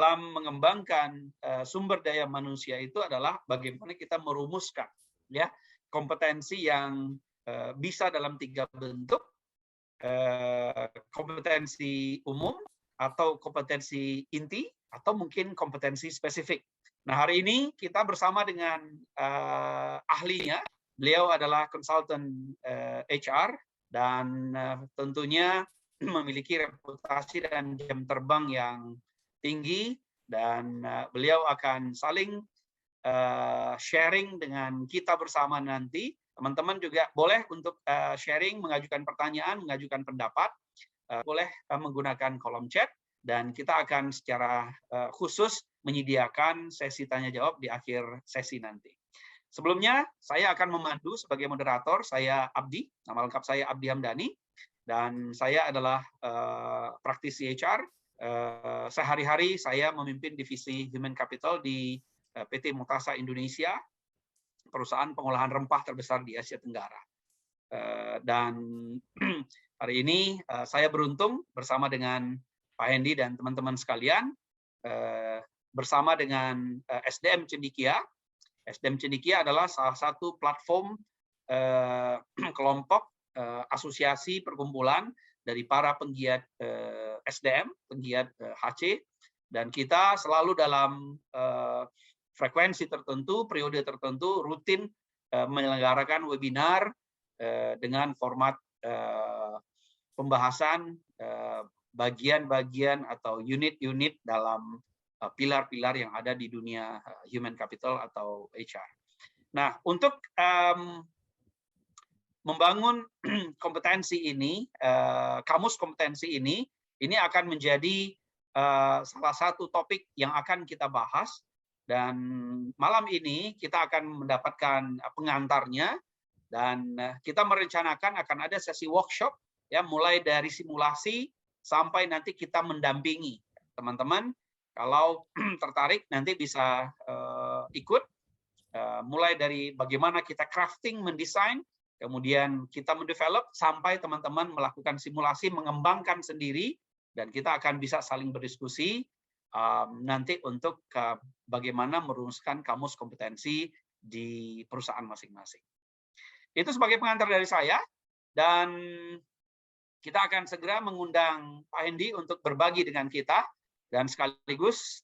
dalam mengembangkan sumber daya manusia itu adalah bagaimana kita merumuskan ya kompetensi yang bisa dalam 3 bentuk, kompetensi umum atau kompetensi inti atau mungkin kompetensi spesifik. Nah, hari ini kita bersama dengan ahlinya. Beliau adalah konsultan HR dan tentunya memiliki reputasi dan jam terbang yang tinggi, dan beliau akan saling sharing dengan kita bersama nanti. Teman-teman juga boleh untuk sharing, mengajukan pertanyaan, mengajukan pendapat, boleh menggunakan kolom chat, dan kita akan secara khusus menyediakan sesi tanya jawab di akhir sesi nanti. Sebelumnya, saya akan memandu sebagai moderator. Saya Abdi, nama lengkap saya Abdi Hamdani, dan saya adalah praktisi HR. Sehari-hari saya memimpin divisi Human Capital di PT Mutasa Indonesia, perusahaan pengolahan rempah terbesar di Asia Tenggara. Dan hari ini saya beruntung bersama dengan Pak Hendy dan teman-teman sekalian, bersama dengan SDM Cendikia. SDM Cendikia adalah salah satu platform kelompok asosiasi perkumpulan dari para penggiat SDM, penggiat HC, dan kita selalu dalam frekuensi tertentu, periode tertentu, rutin menyelenggarakan webinar dengan format pembahasan bagian-bagian atau unit-unit dalam pilar-pilar yang ada di dunia human capital atau HR. Nah, untuk membangun kompetensi ini, kamus kompetensi ini akan menjadi salah satu topik yang akan kita bahas, dan malam ini kita akan mendapatkan pengantarnya, dan kita merencanakan akan ada sesi workshop ya, mulai dari simulasi sampai nanti kita mendampingi teman-teman. Kalau tertarik nanti bisa ikut, mulai dari bagaimana kita crafting, mendesain, kemudian kita mendevelop sampai teman-teman melakukan simulasi, mengembangkan sendiri, dan kita akan bisa saling berdiskusi nanti untuk bagaimana merumuskan kamus kompetensi di perusahaan masing-masing. Itu sebagai pengantar dari saya, dan kita akan segera mengundang Pak Hendy untuk berbagi dengan kita, dan sekaligus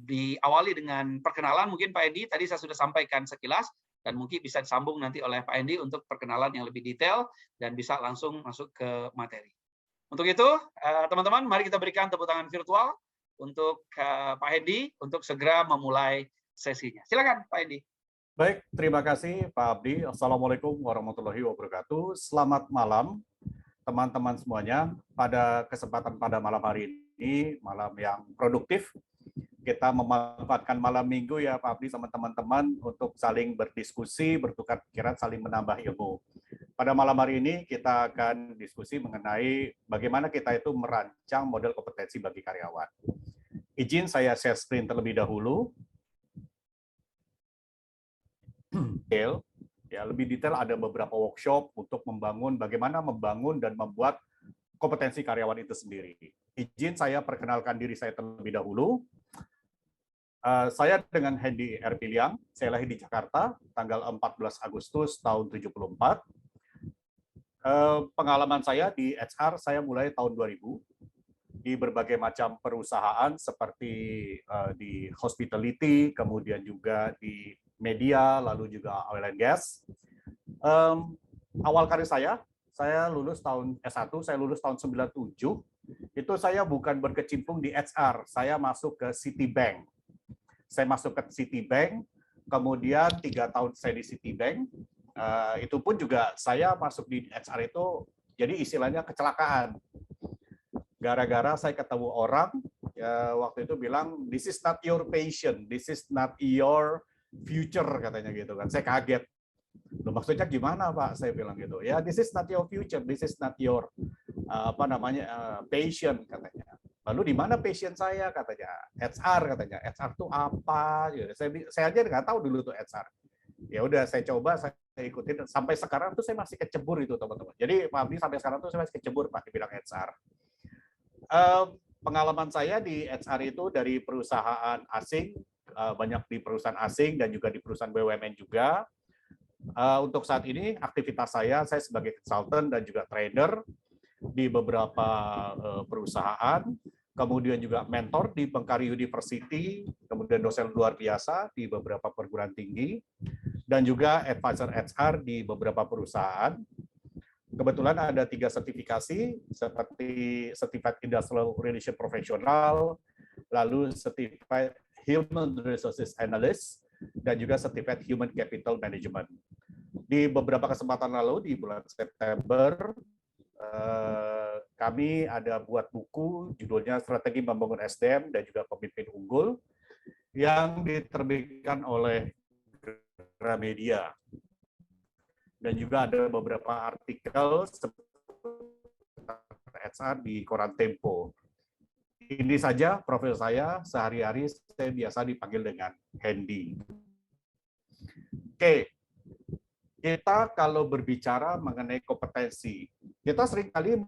diawali dengan perkenalan. Mungkin Pak Hendy tadi saya sudah sampaikan sekilas, dan mungkin bisa disambung nanti oleh Pak Hendy untuk perkenalan yang lebih detail dan bisa langsung masuk ke materi. Untuk itu, teman-teman, mari kita berikan tepuk tangan virtual untuk Pak Hendy untuk segera memulai sesinya. Silakan, Pak Hendy. Baik, terima kasih Pak Abdi. Assalamualaikum warahmatullahi wabarakatuh. Selamat malam, teman-teman semuanya. Pada kesempatan pada malam hari ini, malam yang produktif, kita memanfaatkan malam minggu ya Pak Abdi sama teman-teman untuk saling berdiskusi, bertukar pikiran, saling menambah ilmu. Pada malam hari ini kita akan diskusi mengenai bagaimana kita itu merancang model kompetensi bagi karyawan. Izin saya share screen terlebih dahulu. Ya, lebih detail ada beberapa workshop untuk membangun bagaimana membangun dan membuat kompetensi karyawan itu sendiri. Izin saya perkenalkan diri saya terlebih dahulu. Saya dengan Hendy R. Piliang, saya lahir di Jakarta, tanggal 14 Agustus tahun 74. Pengalaman saya di HR, saya mulai tahun 2000, di berbagai macam perusahaan seperti di hospitality, kemudian juga di media, lalu juga oil and gas. Awal karir saya lulus tahun S1, saya lulus tahun 97, itu saya bukan berkecimpung di HR, saya masuk ke Citibank. Saya masuk ke Citibank, kemudian 3 tahun saya di Citibank, itu pun juga saya masuk di HR itu, jadi istilahnya kecelakaan. Gara-gara saya ketemu orang, ya, waktu itu bilang, this is not your passion, this is not your future, katanya gitu kan. Saya kaget. Loh, maksudnya gimana Pak? Saya bilang gitu. Ya, this is not your future, this is not your passion, katanya. Lalu di mana passion saya, katanya? HR, katanya. HR itu apa? Saya aja nggak tahu dulu tuh HR. Ya udah, saya coba, saya ikutin. Sampai sekarang tuh saya masih kecebur itu, teman-teman. Jadi Pak Abdi sampai sekarang tuh saya masih kecebur Pak dibilang HR. pengalaman saya di HR itu dari perusahaan asing, banyak di perusahaan asing dan juga di perusahaan BUMN juga. Untuk saat ini aktivitas saya sebagai konsultan dan juga trainer di beberapa perusahaan, kemudian juga mentor di Bengkari University, kemudian dosen luar biasa di beberapa perguruan tinggi, dan juga advisor HR di beberapa perusahaan. Kebetulan ada 3 sertifikasi, seperti Certified Industrial Relation Professional, lalu Certified Human Resources Analyst, dan juga Certified Human Capital Management. Di beberapa kesempatan lalu, di bulan September, kami ada buat buku, judulnya Strategi Membangun SDM dan juga Pemimpin Unggul, yang diterbitkan oleh Gramedia. Dan juga ada beberapa artikel seputar HR di koran Tempo. Ini saja profil saya, sehari-hari saya biasa dipanggil dengan Hendy. Oke, kita kalau berbicara mengenai kompetensi, kita seringkali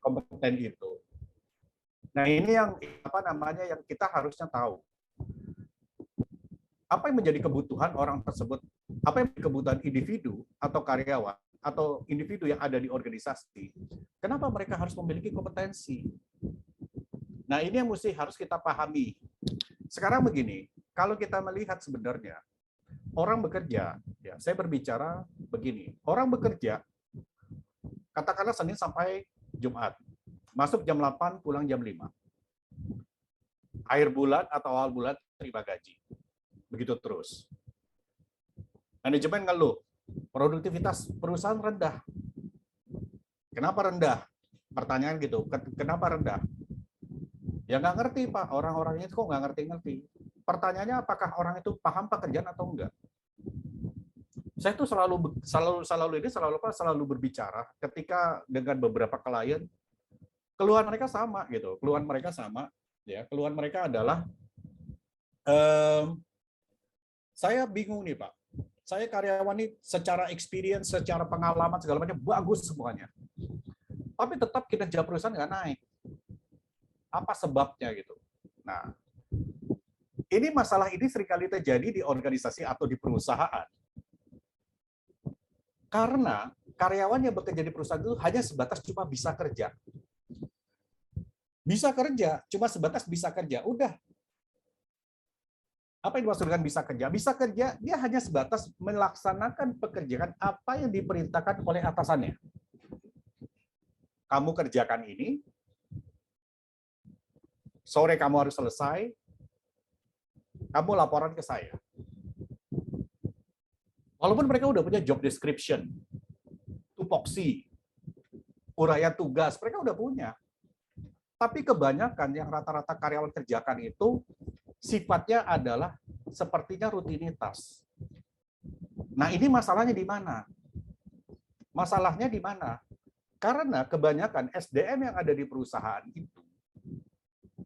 kompeten itu. Nah, ini yang yang kita harusnya tahu. Apa yang menjadi kebutuhan orang tersebut? Apa yang menjadi kebutuhan individu atau karyawan atau individu yang ada di organisasi? Kenapa mereka harus memiliki kompetensi? Nah, ini yang harus kita pahami. Sekarang begini, kalau kita melihat sebenarnya orang bekerja, ya, saya berbicara begini, orang bekerja katakanlah Senin sampai Jumat. Masuk jam 8, pulang jam 5. Akhir bulan atau awal bulan terima gaji. Begitu terus. Manajemen ngeluh, produktivitas perusahaan rendah. Kenapa rendah? Pertanyaan gitu, kenapa rendah? Ya nggak ngerti Pak, orang-orangnya itu kok nggak ngerti-ngerti. Pertanyaannya apakah orang itu paham pekerjaan atau enggak? Saya tuh selalu berbicara ketika dengan beberapa klien, keluhan mereka sama gitu, keluhan mereka sama, ya, keluhan mereka adalah saya bingung nih Pak, saya karyawan ini secara experience, secara pengalaman segala macam bagus semuanya, tapi tetap kinerja perusahaan nggak naik. Apa sebabnya gitu? Nah, ini masalah ini seringkali terjadi di organisasi atau di perusahaan. Karena karyawan yang bekerja di perusahaan itu hanya sebatas cuma bisa kerja. Bisa kerja, cuma sebatas bisa kerja. Udah. Apa yang dimaksud dengan bisa kerja? Bisa kerja, dia hanya sebatas melaksanakan pekerjaan apa yang diperintahkan oleh atasannya. Kamu kerjakan ini, sore kamu harus selesai, kamu laporan ke saya. Walaupun mereka udah punya job description, tupoksi, uraian tugas, mereka udah punya. Tapi kebanyakan yang rata-rata karyawan kerjakan itu sifatnya adalah sepertinya rutinitas. Nah, ini masalahnya di mana? Masalahnya di mana? Karena kebanyakan SDM yang ada di perusahaan itu,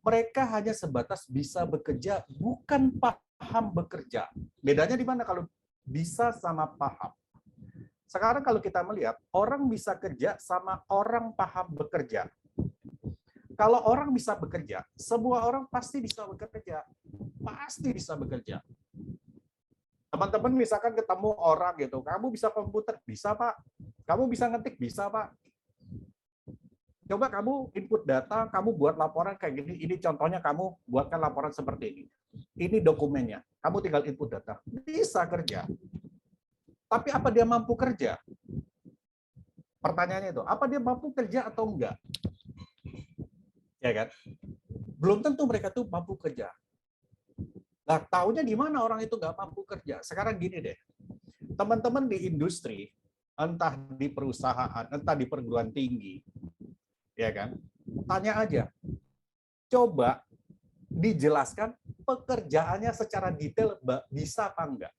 mereka hanya sebatas bisa bekerja, bukan paham bekerja. Bedanya di mana kalau bisa sama paham? Sekarang kalau kita melihat, orang bisa kerja sama orang paham bekerja. Kalau orang bisa bekerja, semua orang pasti bisa bekerja. Pasti bisa bekerja. Teman-teman misalkan ketemu orang gitu, kamu bisa komputer? Bisa Pak. Kamu bisa ngetik? Bisa Pak. Coba kamu input data, kamu buat laporan kayak gini, ini contohnya kamu buatkan laporan seperti ini. Ini dokumennya, kamu tinggal input data. Bisa kerja. Tapi apa dia mampu kerja? Pertanyaannya itu, apa dia mampu kerja atau enggak? Ya kan? Belum tentu mereka tuh mampu kerja. Nah, taunya di mana orang itu nggak mampu kerja? Sekarang gini deh, teman-teman di industri, entah di perusahaan, entah di perguruan tinggi, ya kan? Tanya aja, coba dijelaskan pekerjaannya secara detail bisa apa enggak?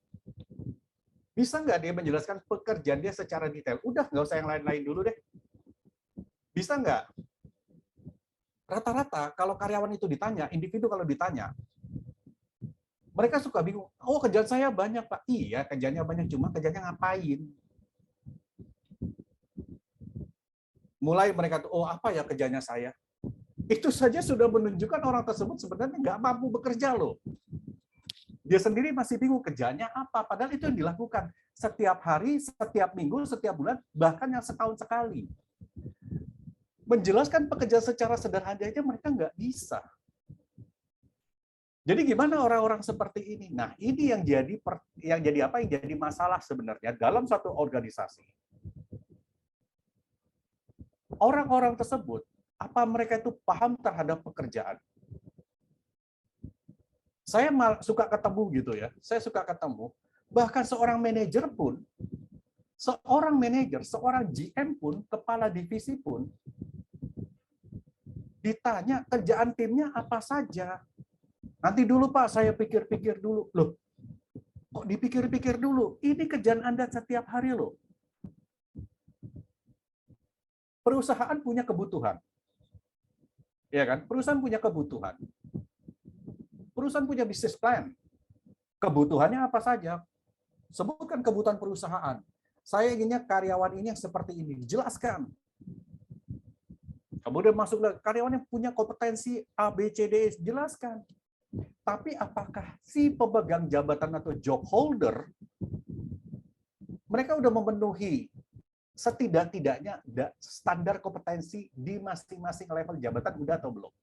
Bisa nggak dia menjelaskan pekerjaan dia secara detail? Udah, nggak usah yang lain-lain dulu deh. Bisa nggak? Rata-rata kalau karyawan itu ditanya, individu kalau ditanya, Mereka suka bingung, oh kerjaan saya banyak Pak. Iya, kerjanya banyak, cuma kerjanya ngapain? Mulai mereka tuh, oh apa ya kerjanya saya? Itu saja sudah menunjukkan orang tersebut sebenarnya nggak mampu bekerja loh. Dia sendiri masih bingung kerjanya apa, padahal itu yang dilakukan setiap hari, setiap minggu, setiap bulan, bahkan yang setahun sekali. Menjelaskan pekerjaan secara sederhana aja mereka nggak bisa. Jadi gimana orang-orang seperti ini? Nah, ini yang jadi apa? Yang jadi masalah sebenarnya dalam satu organisasi. Orang-orang tersebut, apa mereka itu paham terhadap pekerjaan? Saya suka ketemu gitu ya. Saya suka ketemu. Bahkan seorang manajer pun, seorang GM pun, kepala divisi pun, ditanya kerjaan timnya apa saja. Nanti dulu Pak, saya pikir-pikir dulu. Loh, kok dipikir-pikir dulu? Ini kerjaan Anda setiap hari loh. Perusahaan punya kebutuhan. Ya kan? Perusahaan punya kebutuhan. Perusahaan punya bisnis plan. Kebutuhannya apa saja? Sebutkan kebutuhan perusahaan. Saya inginnya karyawan ini yang seperti ini. Dijelaskan. Kemudian masuk lagi, karyawan yang punya kompetensi A, B, C, D, E, jelaskan. Tapi apakah si pemegang jabatan atau job holder, mereka udah memenuhi setidak-tidaknya standar kompetensi di masing-masing level jabatan udah atau belum?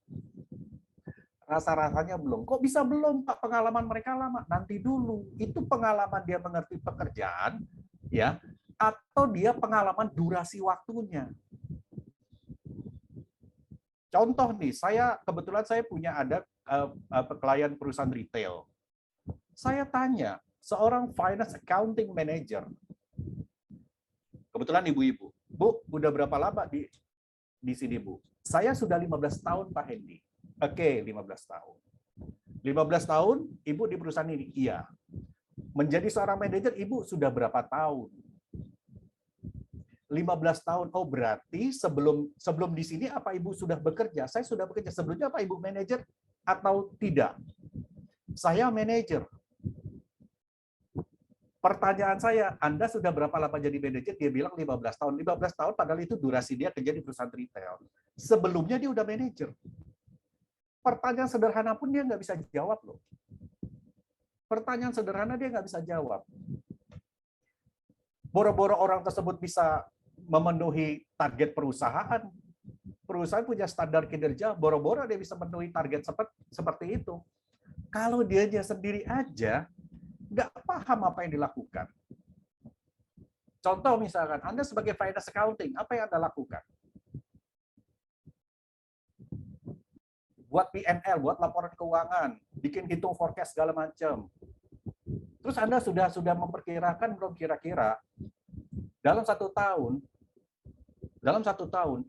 Rasa-rasanya belum. Kok bisa belum, Pak? Pengalaman mereka lama. Nanti dulu. Itu pengalaman dia mengerti pekerjaan, ya, atau dia pengalaman durasi waktunya. Contoh nih, kebetulan saya punya ada klien perusahaan retail. Saya tanya, seorang finance accounting manager, kebetulan ibu-ibu, Bu, udah berapa lama di sini, Bu? Saya sudah 15 tahun, Pak Hendy. Oke, 15 tahun. 15 tahun, Ibu di perusahaan ini? Iya. Menjadi seorang manajer, Ibu sudah berapa tahun? 15 tahun. Oh, berarti sebelum di sini apa Ibu sudah bekerja? Saya sudah bekerja. Sebelumnya apa Ibu manajer atau tidak? Saya manajer. Pertanyaan saya, Anda sudah berapa lama jadi manajer? Dia bilang 15 tahun. 15 tahun padahal itu durasi dia kerja di perusahaan retail. Sebelumnya dia udah manajer. Pertanyaan sederhana pun dia nggak bisa jawab loh. Pertanyaan sederhana dia nggak bisa jawab. Boro-boro orang tersebut bisa memenuhi target perusahaan. Perusahaan punya standar kinerja, boro-boro dia bisa memenuhi target seperti itu. Kalau dia sendiri aja nggak paham apa yang dilakukan. Contoh misalkan, Anda sebagai finance accounting, apa yang Anda lakukan? Buat P&L, buat laporan keuangan, bikin hitung forecast segala macam. Terus Anda sudah memperkirakan belum kira-kira dalam satu tahun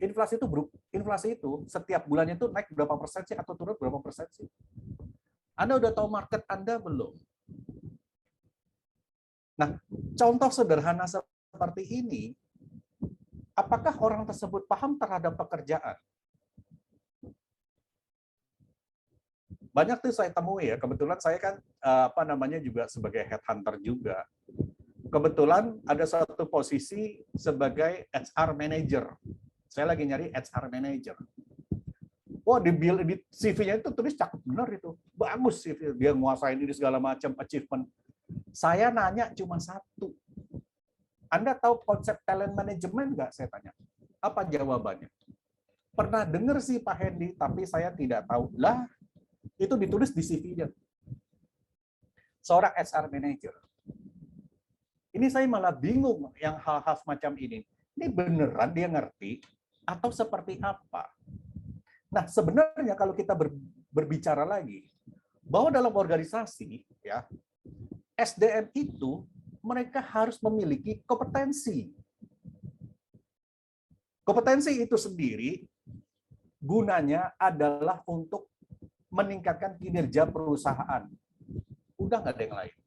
inflasi itu setiap bulannya itu naik berapa persen sih atau turun berapa persen sih? Anda udah tahu market Anda belum? Nah, contoh sederhana seperti ini, apakah orang tersebut paham terhadap pekerjaan? Banyak tuh saya temui ya, kebetulan saya kan juga sebagai headhunter juga. Kebetulan ada satu posisi sebagai HR manager. Saya lagi nyari HR manager. Wah, di CV-nya itu tulis cakep bener itu. Bagus CV, dia nguasain ini segala macam achievement. Saya nanya cuma satu. Anda tahu konsep talent management nggak? Saya tanya. Apa jawabannya? Pernah dengar sih Pak Hendy, tapi saya tidak tahu. Lah, itu ditulis di CV-nya. Seorang HR manager. Ini saya malah bingung yang hal-hal semacam ini. Ini beneran dia ngerti atau seperti apa? Nah, sebenarnya kalau kita berbicara lagi, bahwa dalam organisasi, ya, SDM itu mereka harus memiliki kompetensi. Kompetensi itu sendiri gunanya adalah untuk meningkatkan kinerja perusahaan. Udah nggak ada yang lain.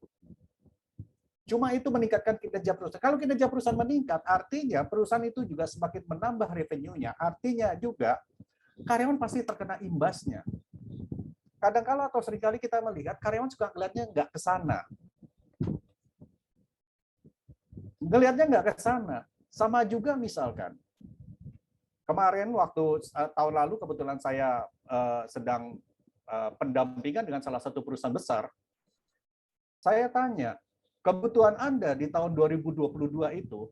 Cuma itu meningkatkan kinerja perusahaan. Kalau kinerja perusahaan meningkat, artinya perusahaan itu juga semakin menambah revenue-nya. Artinya juga karyawan pasti terkena imbasnya. kadang-kala atau seringkali kita melihat karyawan suka ngelihatnya nggak ke sana. Ngelihatnya nggak ke sana. Sama juga misalkan, kemarin waktu tahun lalu kebetulan saya sedang pendampingan dengan salah satu perusahaan besar, saya tanya, kebutuhan Anda di tahun 2022 itu,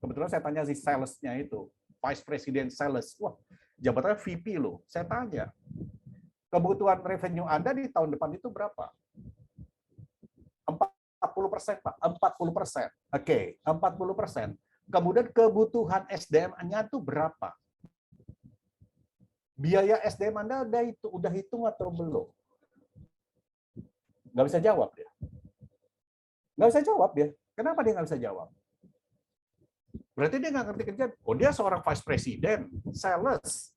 kebetulan saya tanya si sales-nya itu, Vice President Sales, wah jabatannya VP loh, saya tanya, kebutuhan revenue Anda di tahun depan itu berapa? 40%, Pak. 40%. Oke, 40%. Kemudian kebutuhan SDM-nya itu berapa? Biaya SDM Anda udah hitung atau belum? Nggak bisa jawab dia. Nggak bisa jawab dia. Kenapa dia nggak bisa jawab? Berarti dia nggak ngerti kerjaan. Oh, dia seorang vice president, sales.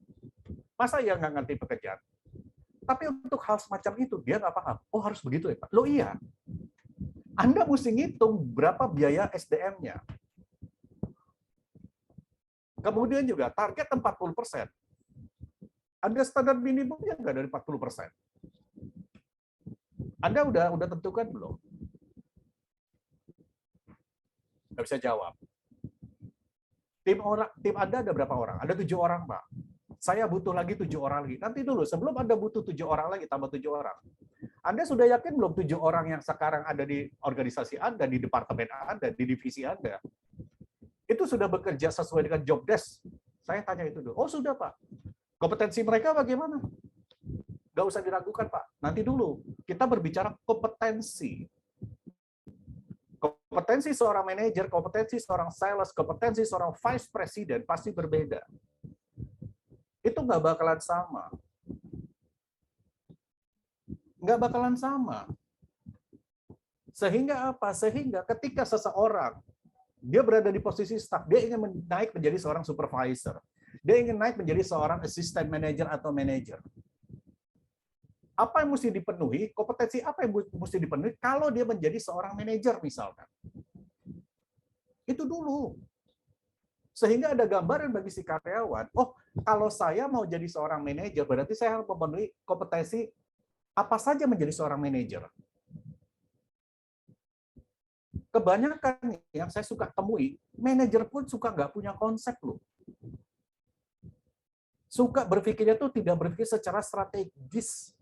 Masa ya nggak ngerti pekerjaan? Tapi untuk hal semacam itu, dia nggak paham. Oh, harus begitu ya, Pak? Loh iya. Anda mesti ngitung berapa biaya SDM-nya. Kemudian juga target 40%. Anda standar minimumnya nggak dari 40%. Anda udah tentukan belum? Nggak bisa jawab. Tim Anda ada berapa orang? Ada 7 orang, Pak. Saya butuh lagi 7 orang lagi. Nanti dulu, sebelum Anda butuh 7 orang lagi, tambah 7 orang. Anda sudah yakin belum 7 orang yang sekarang ada di organisasi Anda, di departemen Anda, di divisi Anda, itu sudah bekerja sesuai dengan job desk? Saya tanya itu dulu. Oh sudah, Pak. Kompetensi mereka bagaimana? Nggak usah diragukan, Pak. Nanti dulu, kita berbicara kompetensi. Kompetensi seorang manajer, kompetensi seorang sales, kompetensi seorang vice president pasti berbeda. Itu nggak bakalan sama. Nggak bakalan sama. Sehingga apa? Sehingga ketika seseorang dia berada di posisi staff, dia ingin naik menjadi seorang supervisor. Dia ingin naik menjadi seorang assistant manager atau manager. Apa yang mesti dipenuhi? Kompetensi apa yang mesti dipenuhi kalau dia menjadi seorang manajer misalkan? Itu dulu. Sehingga ada gambaran bagi si karyawan, oh kalau saya mau jadi seorang manajer, berarti saya harus memenuhi kompetensi apa saja menjadi seorang manajer. Kebanyakan yang saya suka temui, manajer pun suka nggak punya konsep loh. Suka berpikirnya tuh tidak berpikir secara strategis.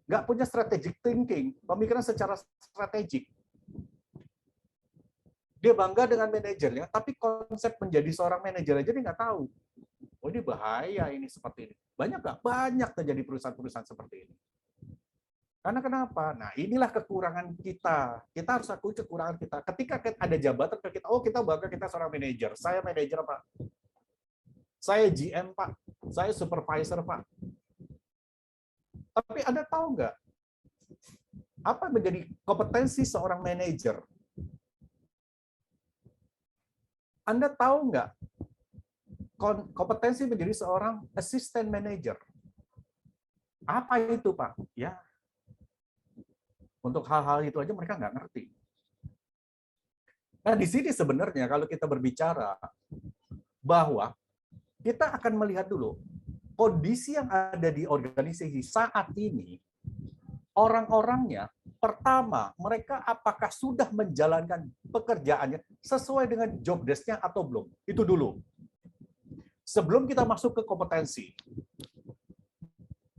Nggak punya strategic thinking, pemikiran secara strategik. Dia bangga dengan manajernya, tapi konsep menjadi seorang manajer aja dia nggak tahu. Oh ini bahaya ini seperti ini. Banyak nggak? Banyak terjadi perusahaan-perusahaan seperti ini. Karena kenapa? Nah inilah kekurangan kita. Kita harus akui kekurangan kita. Ketika ada jabatan ke kita, oh kita bangga kita seorang manajer. Saya manajer Pak. Saya GM Pak. Saya supervisor Pak. Tapi Anda tahu nggak? Apa menjadi kompetensi seorang manajer? Anda tahu nggak kompetensi menjadi seorang assistant manager? Apa itu, Pak? Ya, untuk hal-hal itu aja mereka nggak ngerti. Nah, di sini sebenarnya kalau kita berbicara bahwa kita akan melihat dulu kondisi yang ada di organisasi saat ini, orang-orangnya, pertama, mereka apakah sudah menjalankan pekerjaannya sesuai dengan job desk-nya atau belum? Itu dulu. Sebelum kita masuk ke kompetensi.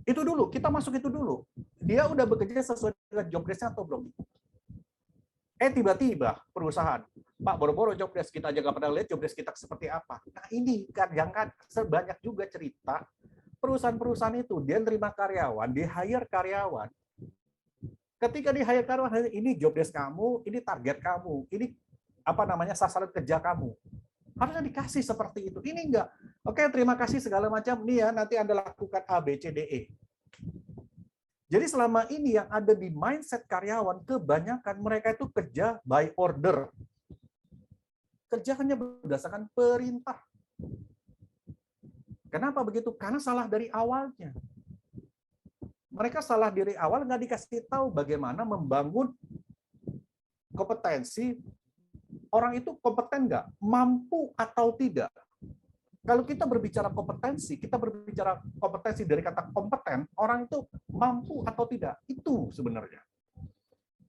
Itu dulu, kita masuk itu dulu. Dia udah bekerja sesuai dengan job desk-nya atau belum? Tiba-tiba perusahaan, Pak, boro-boro job desk kita aja nggak pernah lihat job desk kita seperti apa. Nah ini kan sebanyak juga cerita perusahaan-perusahaan itu dia terima karyawan, dia hire karyawan. Ketika di hire karyawan, ini job desk kamu, ini target kamu, ini apa namanya sasaran kerja kamu. Harusnya dikasih seperti itu. Ini enggak. Oke, terima kasih segala macam. Nih ya, nanti Anda lakukan A, B, C, D, E. Jadi selama ini yang ada di mindset karyawan, kebanyakan mereka itu kerja by order. Kerja hanya berdasarkan perintah. Kenapa begitu? Karena salah dari awalnya. Mereka salah dari awal, nggak dikasih tahu bagaimana membangun kompetensi. Orang itu kompeten nggak? Mampu atau tidak? Kalau kita berbicara kompetensi, kita berbicara kompetensi dari kata kompeten, orang itu mampu atau tidak. Itu sebenarnya.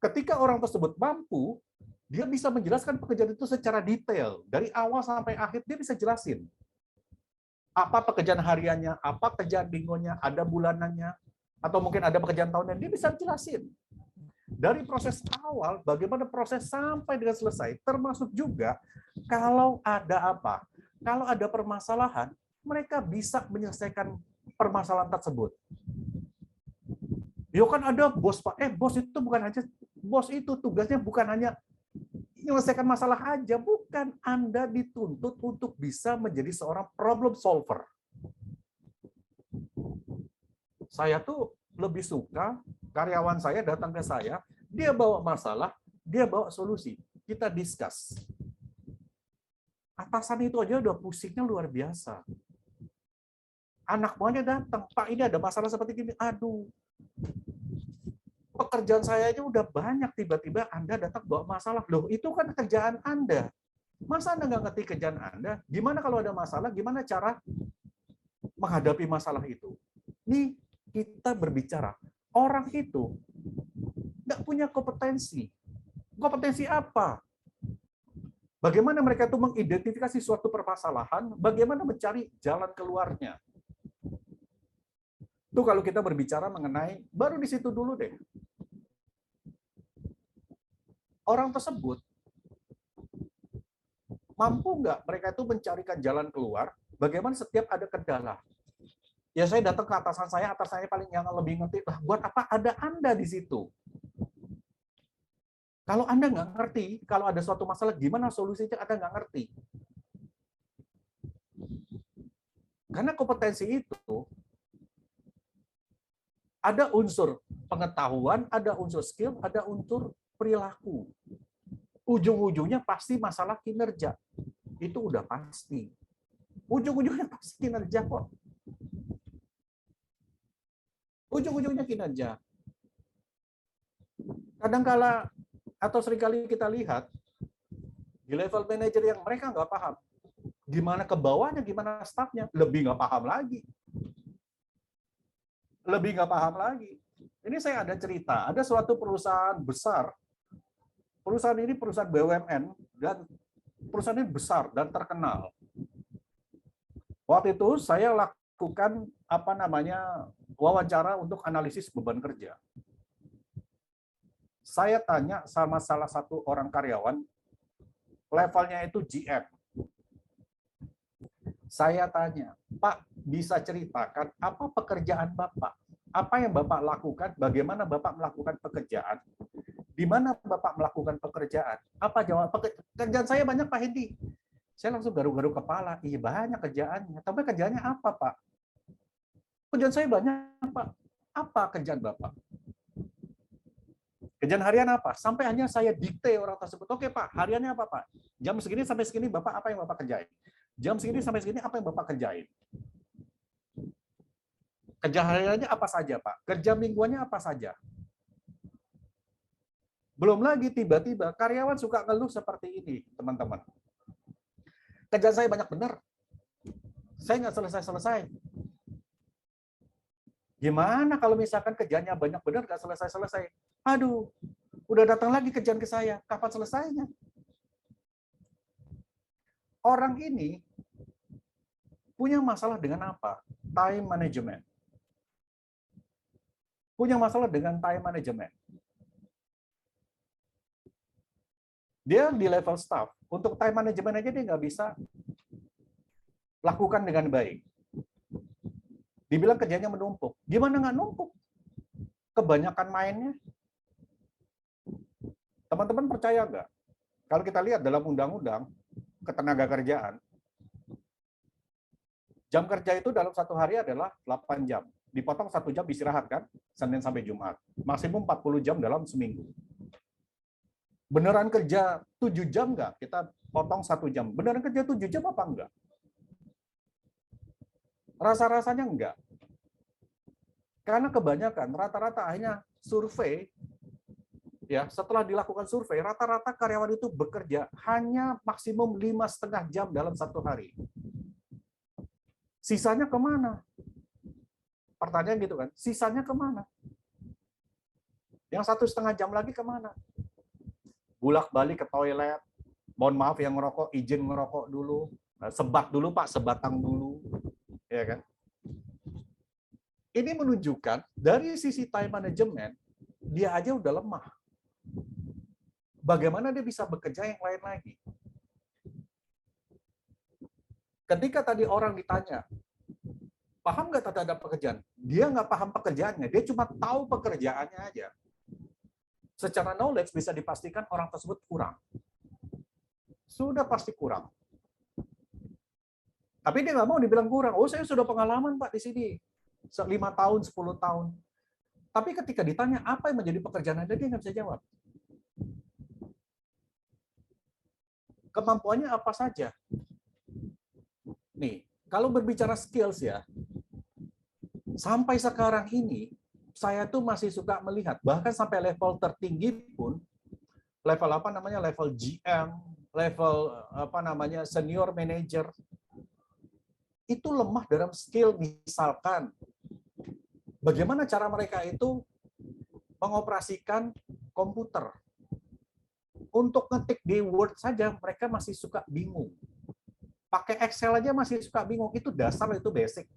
Ketika orang tersebut mampu, dia bisa menjelaskan pekerjaan itu secara detail. Dari awal sampai akhir, dia bisa jelasin. Apa pekerjaan hariannya, apa pekerjaan minggunya, ada bulanannya, atau mungkin ada pekerjaan tahunan, dia bisa jelasin. Dari proses awal, bagaimana proses sampai dengan selesai, termasuk juga kalau ada apa, kalau ada permasalahan, mereka bisa menyelesaikan permasalahan tersebut. Ya kan ada bos, Pak. Bos itu bukan hanya bos itu tugasnya bukan hanya menyelesaikan masalah aja, bukan. Anda dituntut untuk bisa menjadi seorang problem solver. Saya tuh lebih suka karyawan saya datang ke saya, dia bawa masalah, dia bawa solusi. Kita discuss. Atasan itu aja udah pusingnya luar biasa. Anak buahnya datang, Pak ini ada masalah seperti gini, aduh. Pekerjaan saya aja udah banyak, tiba-tiba Anda datang bawa masalah. Loh, itu kan kerjaan Anda. Masa Anda nggak ngerti kerjaan Anda? Gimana kalau ada masalah, gimana cara menghadapi masalah itu? Ini kita berbicara, orang itu nggak punya kompetensi. Kompetensi apa? Bagaimana mereka itu mengidentifikasi suatu permasalahan, bagaimana mencari jalan keluarnya. Itu kalau kita berbicara mengenai, baru di situ dulu deh. Orang tersebut mampu nggak mereka itu mencarikan jalan keluar, bagaimana setiap ada kendala. Ya saya datang ke atasan saya paling yang lebih ngerti, lah buat apa ada Anda di situ? Kalau Anda nggak ngerti, kalau ada suatu masalah, gimana solusinya Anda nggak ngerti. Karena kompetensi itu, ada unsur pengetahuan, ada unsur skill, ada unsur perilaku. Ujung-ujungnya pasti masalah kinerja. Itu udah pasti. Ujung-ujungnya pasti kinerja kok. Ujung-ujungnya kinerja. Kadangkala atau seringkali kita lihat di level manajer yang mereka nggak paham gimana ke bawahnya, gimana stafnya, lebih nggak paham lagi. Lebih nggak paham lagi. Ini saya ada cerita, ada suatu perusahaan besar. Perusahaan ini perusahaan BUMN dan perusahaan ini besar dan terkenal. Waktu itu saya lakukan wawancara untuk analisis beban kerja. Saya tanya sama salah satu orang karyawan, levelnya itu GM. Saya tanya, Pak, bisa ceritakan apa pekerjaan Bapak? Apa yang Bapak lakukan? Bagaimana Bapak melakukan pekerjaan? Di mana Bapak melakukan pekerjaan? Apa jawab? Pekerjaan saya banyak, Pak Hendi. Saya langsung garu-garu kepala. Iya, banyak kerjaannya. Tapi kerjaannya apa, Pak? Kerjaan saya banyak, Pak. Apa kerjaan Bapak? Kerjaan harian apa? Sampai hanya saya dikte orang tersebut. Oke, Pak, hariannya apa, Pak? Jam segini sampai segini, Bapak apa yang Bapak kerjain? Jam segini sampai segini, apa yang Bapak kerjain? Kerja hariannya apa saja, Pak? Kerja mingguannya apa saja? Belum lagi tiba-tiba karyawan suka ngeluh seperti ini, teman-teman. Kerjaan saya banyak benar. Saya nggak selesai-selesai. Gimana kalau misalkan kerjanya banyak benar, nggak selesai-selesai? Aduh, udah datang lagi kerjaan ke saya. Kapan selesainya? Orang ini punya masalah dengan apa? Time management. Punya masalah dengan time management. Dia di level staff, untuk time management aja dia nggak bisa lakukan dengan baik. Dibilang kerjanya menumpuk. Gimana nggak numpuk? Kebanyakan mainnya. Teman-teman percaya nggak? Kalau kita lihat dalam undang-undang ketenagakerjaan, jam kerja itu dalam satu hari adalah 8 jam. Dipotong 1 jam istirahat kan, Senin sampai Jumat. Maksimum 40 jam dalam seminggu. Beneran kerja 7 jam nggak? Kita potong 1 jam. Beneran kerja 7 jam apa enggak? Rasa-rasanya enggak. Karena kebanyakan, rata-rata akhirnya survei, ya setelah dilakukan survei, rata-rata karyawan itu bekerja hanya maksimum 5,5 jam dalam satu hari. Sisanya kemana? Pertanyaan gitu kan, sisanya kemana? Yang 1,5 jam lagi kemana? Bulak-balik ke toilet, mohon maaf yang ngerokok, izin ngerokok dulu, sebat dulu Pak, sebatang dulu, ya kan? Ini menunjukkan dari sisi time management, dia aja udah lemah. Bagaimana dia bisa bekerja yang lain lagi? Ketika tadi orang ditanya, paham nggak tata ada pekerjaan? Dia nggak paham pekerjaannya, dia cuma tahu pekerjaannya aja. Secara knowledge bisa dipastikan orang tersebut kurang. Sudah pasti kurang. Tapi dia nggak mau dibilang kurang. Oh, saya sudah pengalaman Pak di sini. 5 tahun, 10 tahun. Tapi ketika ditanya apa yang menjadi pekerjaan Anda, dia nggak bisa jawab. Kemampuannya apa saja? Nih, kalau berbicara skills ya, sampai sekarang ini, saya tuh masih suka melihat, bahkan sampai level tertinggi pun, level apa namanya, level GM, level apa namanya, senior manager, itu lemah dalam skill. Misalkan, bagaimana cara mereka itu mengoperasikan komputer. Untuk ngetik di Word saja, mereka masih suka bingung. Pakai Excel aja masih suka bingung. Itu dasar, itu basic.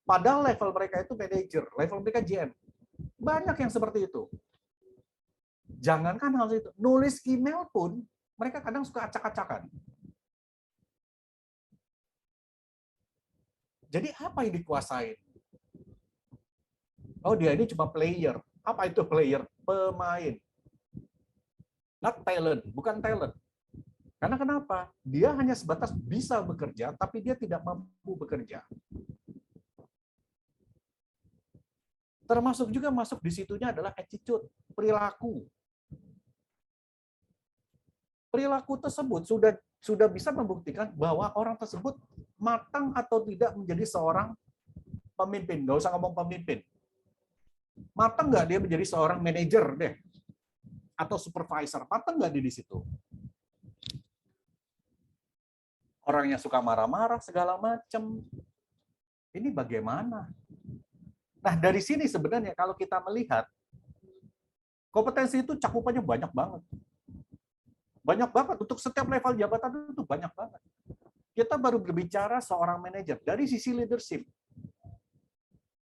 Padahal level mereka itu manager, level mereka GM. Banyak yang seperti itu. Jangankan hal itu, nulis email pun mereka kadang suka acak-acakan. Jadi apa yang dikuasain? Oh, dia ini cuma player. Apa itu player? Pemain. Not talent, bukan talent. Karena kenapa? Dia hanya sebatas bisa bekerja, tapi dia tidak mampu bekerja. Termasuk juga masuk di situnya adalah attitude, perilaku. Perilaku tersebut sudah bisa membuktikan bahwa orang tersebut matang atau tidak menjadi seorang pemimpin. Nggak usah ngomong pemimpin. Matang nggak dia menjadi seorang manajer deh, atau supervisor? Matang nggak dia di situ? Orangnya suka marah-marah segala macam. Ini bagaimana? Nah, dari sini sebenarnya kalau kita melihat, kompetensi itu cakupannya banyak banget. Banyak banget, untuk setiap level jabatan itu banyak banget. Kita baru berbicara seorang manajer, dari sisi leadership.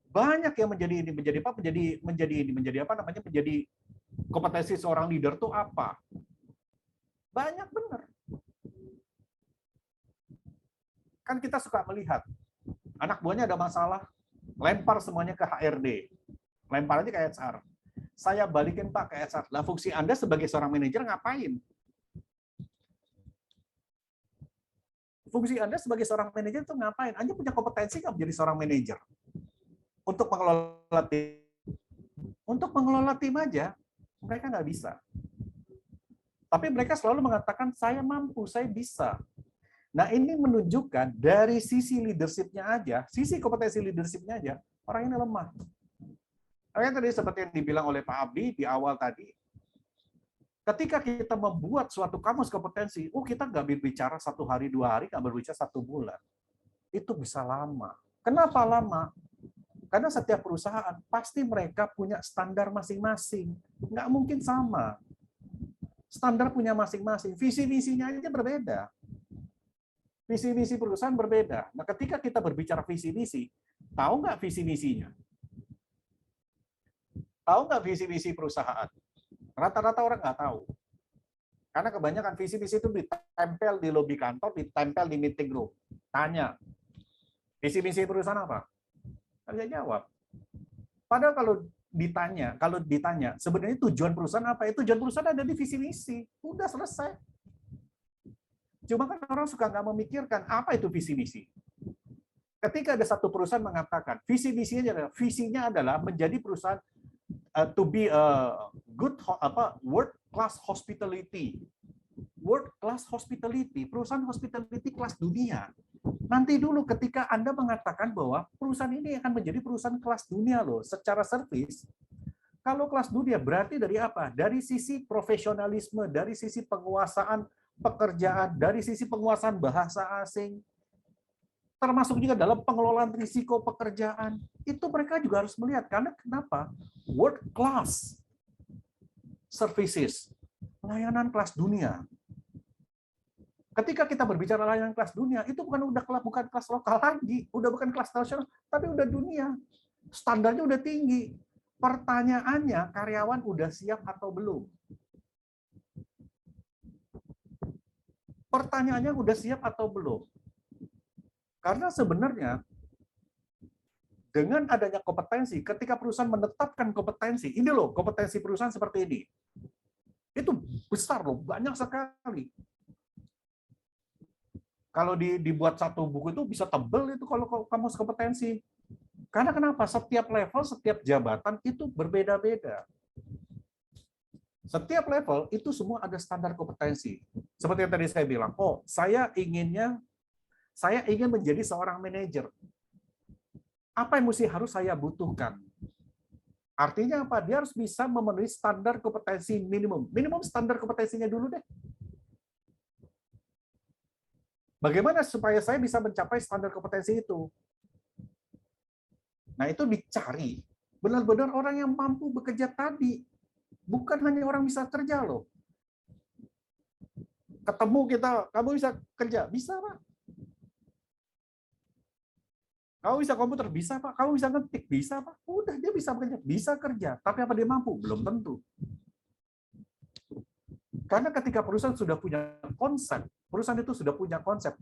Banyak yang menjadi kompetensi seorang leader itu apa? Banyak benar. Kan kita suka melihat, anak buahnya ada masalah, lempar semuanya ke HRD. Lempar aja ke HR. Saya balikin Pak ke HR. Lah fungsi Anda sebagai seorang manajer ngapain? Fungsi Anda sebagai seorang manajer itu ngapain? Anda punya kompetensi nggak menjadi seorang manajer? Untuk mengelola tim. Untuk mengelola tim aja, mereka nggak bisa. Tapi mereka selalu mengatakan, saya mampu, saya bisa. Nah, ini menunjukkan dari sisi leadership-nya aja, sisi kompetensi leadership-nya aja, orang ini lemah. Karena tadi seperti yang dibilang oleh Pak Abdi di awal tadi, ketika kita membuat suatu kamus kompetensi, kita nggak berbicara 1 hari, 2 hari, nggak berbicara 1 bulan. Itu bisa lama. Kenapa lama? Karena setiap perusahaan pasti mereka punya standar masing-masing. Nggak mungkin sama. Standar punya masing-masing. Visi-misinya aja berbeda. Visi-misi perusahaan berbeda. Nah, ketika kita berbicara visi-misi, tahu nggak visi-misinya? Tahu nggak visi-misi perusahaan? Rata-rata orang nggak tahu. Karena kebanyakan visi-misi itu ditempel di lobi kantor, ditempel di meeting room. Tanya, visi-misi perusahaan apa? Nggak bisa jawab. Padahal kalau ditanya, sebenarnya tujuan perusahaan apa? Tujuan perusahaan ada di visi-misi. Udah selesai. Cuma kan orang suka nggak memikirkan apa itu visi-misi. Ketika ada satu perusahaan mengatakan visinya adalah menjadi perusahaan to be a good world class hospitality. World class hospitality, perusahaan hospitality kelas dunia. Nanti dulu ketika Anda mengatakan bahwa perusahaan ini akan menjadi perusahaan kelas dunia loh, secara servis. Kalau kelas dunia berarti dari apa? Dari sisi profesionalisme, dari sisi penguasaan pekerjaan, dari sisi penguasaan bahasa asing. termasuk juga dalam pengelolaan risiko pekerjaan. Itu mereka juga harus melihat. Karena kenapa? World class services, layanan kelas dunia. Ketika kita berbicara layanan kelas dunia, itu bukan kelas lokal lagi, udah bukan kelas nasional, tapi udah dunia. Standarnya udah tinggi. Pertanyaannya, karyawan udah siap atau belum? Pertanyaannya udah siap atau belum? Karena sebenarnya dengan adanya kompetensi, ketika perusahaan menetapkan kompetensi, ini loh kompetensi perusahaan seperti ini. Itu besar loh, banyak sekali. Kalau dibuat satu buku itu bisa tebel itu kalau kamus kompetensi. Karena kenapa? Setiap level, setiap jabatan itu berbeda-beda. Setiap level itu semua ada standar kompetensi. Seperti yang tadi saya bilang, saya ingin menjadi seorang manajer. Apa yang harus saya butuhkan? Artinya apa? Dia harus bisa memenuhi standar kompetensi minimum. Minimum standar kompetensinya dulu deh. Bagaimana supaya saya bisa mencapai standar kompetensi itu? Nah, itu dicari. Benar-benar orang yang mampu bekerja tadi. Bukan hanya orang bisa kerja loh. Ketemu kita, kamu bisa kerja? Bisa, Pak. Kamu bisa komputer? Bisa, Pak. Kamu bisa ngetik? Bisa, Pak. Udah, dia bisa bekerja. Bisa kerja. Tapi apa dia mampu? Belum tentu. Karena ketika perusahaan sudah punya konsep, perusahaan itu sudah punya konsep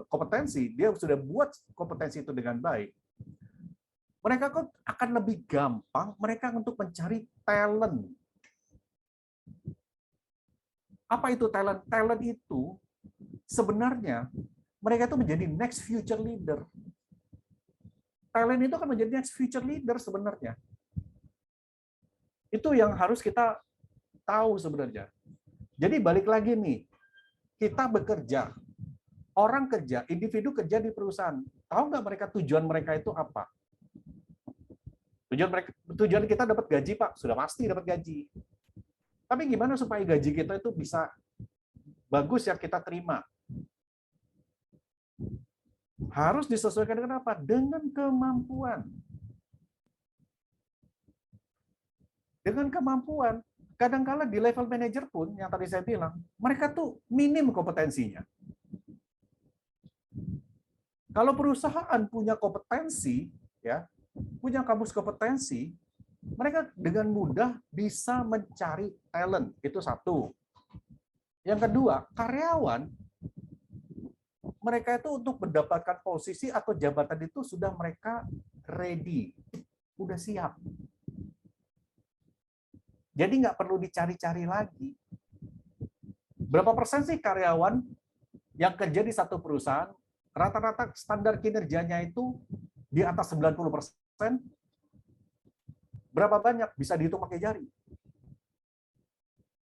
kompetensi, dia sudah buat kompetensi itu dengan baik. Mereka akan lebih gampang mereka untuk mencari talent. Apa itu talent? Talent itu sebenarnya mereka itu menjadi next future leader. Talent itu akan menjadi next future leader sebenarnya. Itu yang harus kita tahu sebenarnya. Jadi balik lagi nih, kita bekerja, orang kerja, individu kerja di perusahaan. Tahu nggak mereka tujuan mereka itu apa? Tujuan kita dapat gaji, Pak. Sudah pasti dapat gaji. Tapi gimana supaya gaji kita itu bisa bagus yang kita terima? Harus disesuaikan dengan apa? Dengan kemampuan. Dengan kemampuan. Kadang-kala di level manajer pun, yang tadi saya bilang, mereka tuh minim kompetensinya. Kalau perusahaan punya kompetensi, ya, punya kamus kompetensi, mereka dengan mudah bisa mencari talent. Itu satu. Yang kedua, karyawan, mereka itu untuk mendapatkan posisi atau jabatan itu sudah mereka ready, udah siap. Jadi nggak perlu dicari-cari lagi. Berapa persen sih karyawan yang kerja di satu perusahaan, rata-rata standar kinerjanya itu di atas 90%? Berapa banyak? Bisa dihitung pakai jari.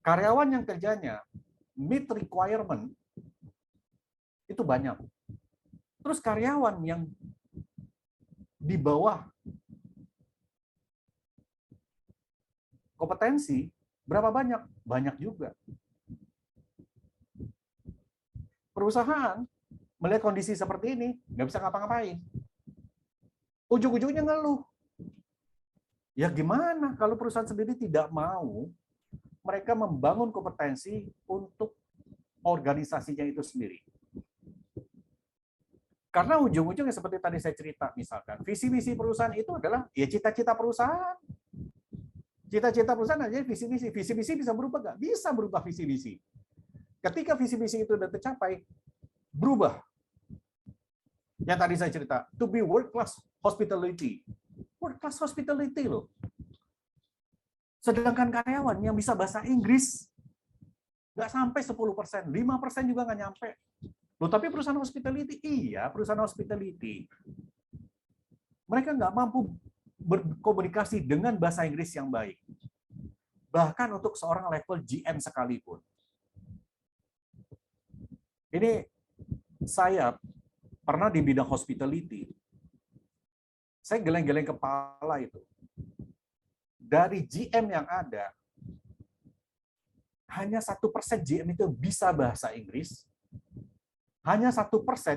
Karyawan yang kerjanya meet requirement itu banyak. Terus karyawan yang di bawah kompetensi berapa banyak? Banyak juga. Perusahaan melihat kondisi seperti ini nggak bisa ngapa-ngapain. Ujung-ujungnya ngeluh. Ya gimana kalau perusahaan sendiri tidak mau mereka membangun kompetensi untuk organisasinya itu sendiri. Karena ujung-ujungnya seperti tadi saya cerita, misalkan visi misi perusahaan itu adalah ya cita-cita perusahaan. Cita-cita perusahaan aja visi misi. Visi misi bisa berubah nggak? Bisa berubah visi misi. Ketika visi misi itu sudah tercapai, berubah. Yang tadi saya cerita, to be world class hospitality. World class hospitality loh. Sedangkan karyawan yang bisa bahasa Inggris nggak sampai 10%, 5% juga nggak nyampe. Loh, tapi perusahaan hospitality, iya perusahaan hospitality. Mereka nggak mampu berkomunikasi dengan bahasa Inggris yang baik. Bahkan untuk seorang level GM sekalipun. Ini saya pernah di bidang hospitality. Saya geleng-geleng kepala itu. Dari GM yang ada, hanya 1% GM itu bisa bahasa Inggris. Hanya 1%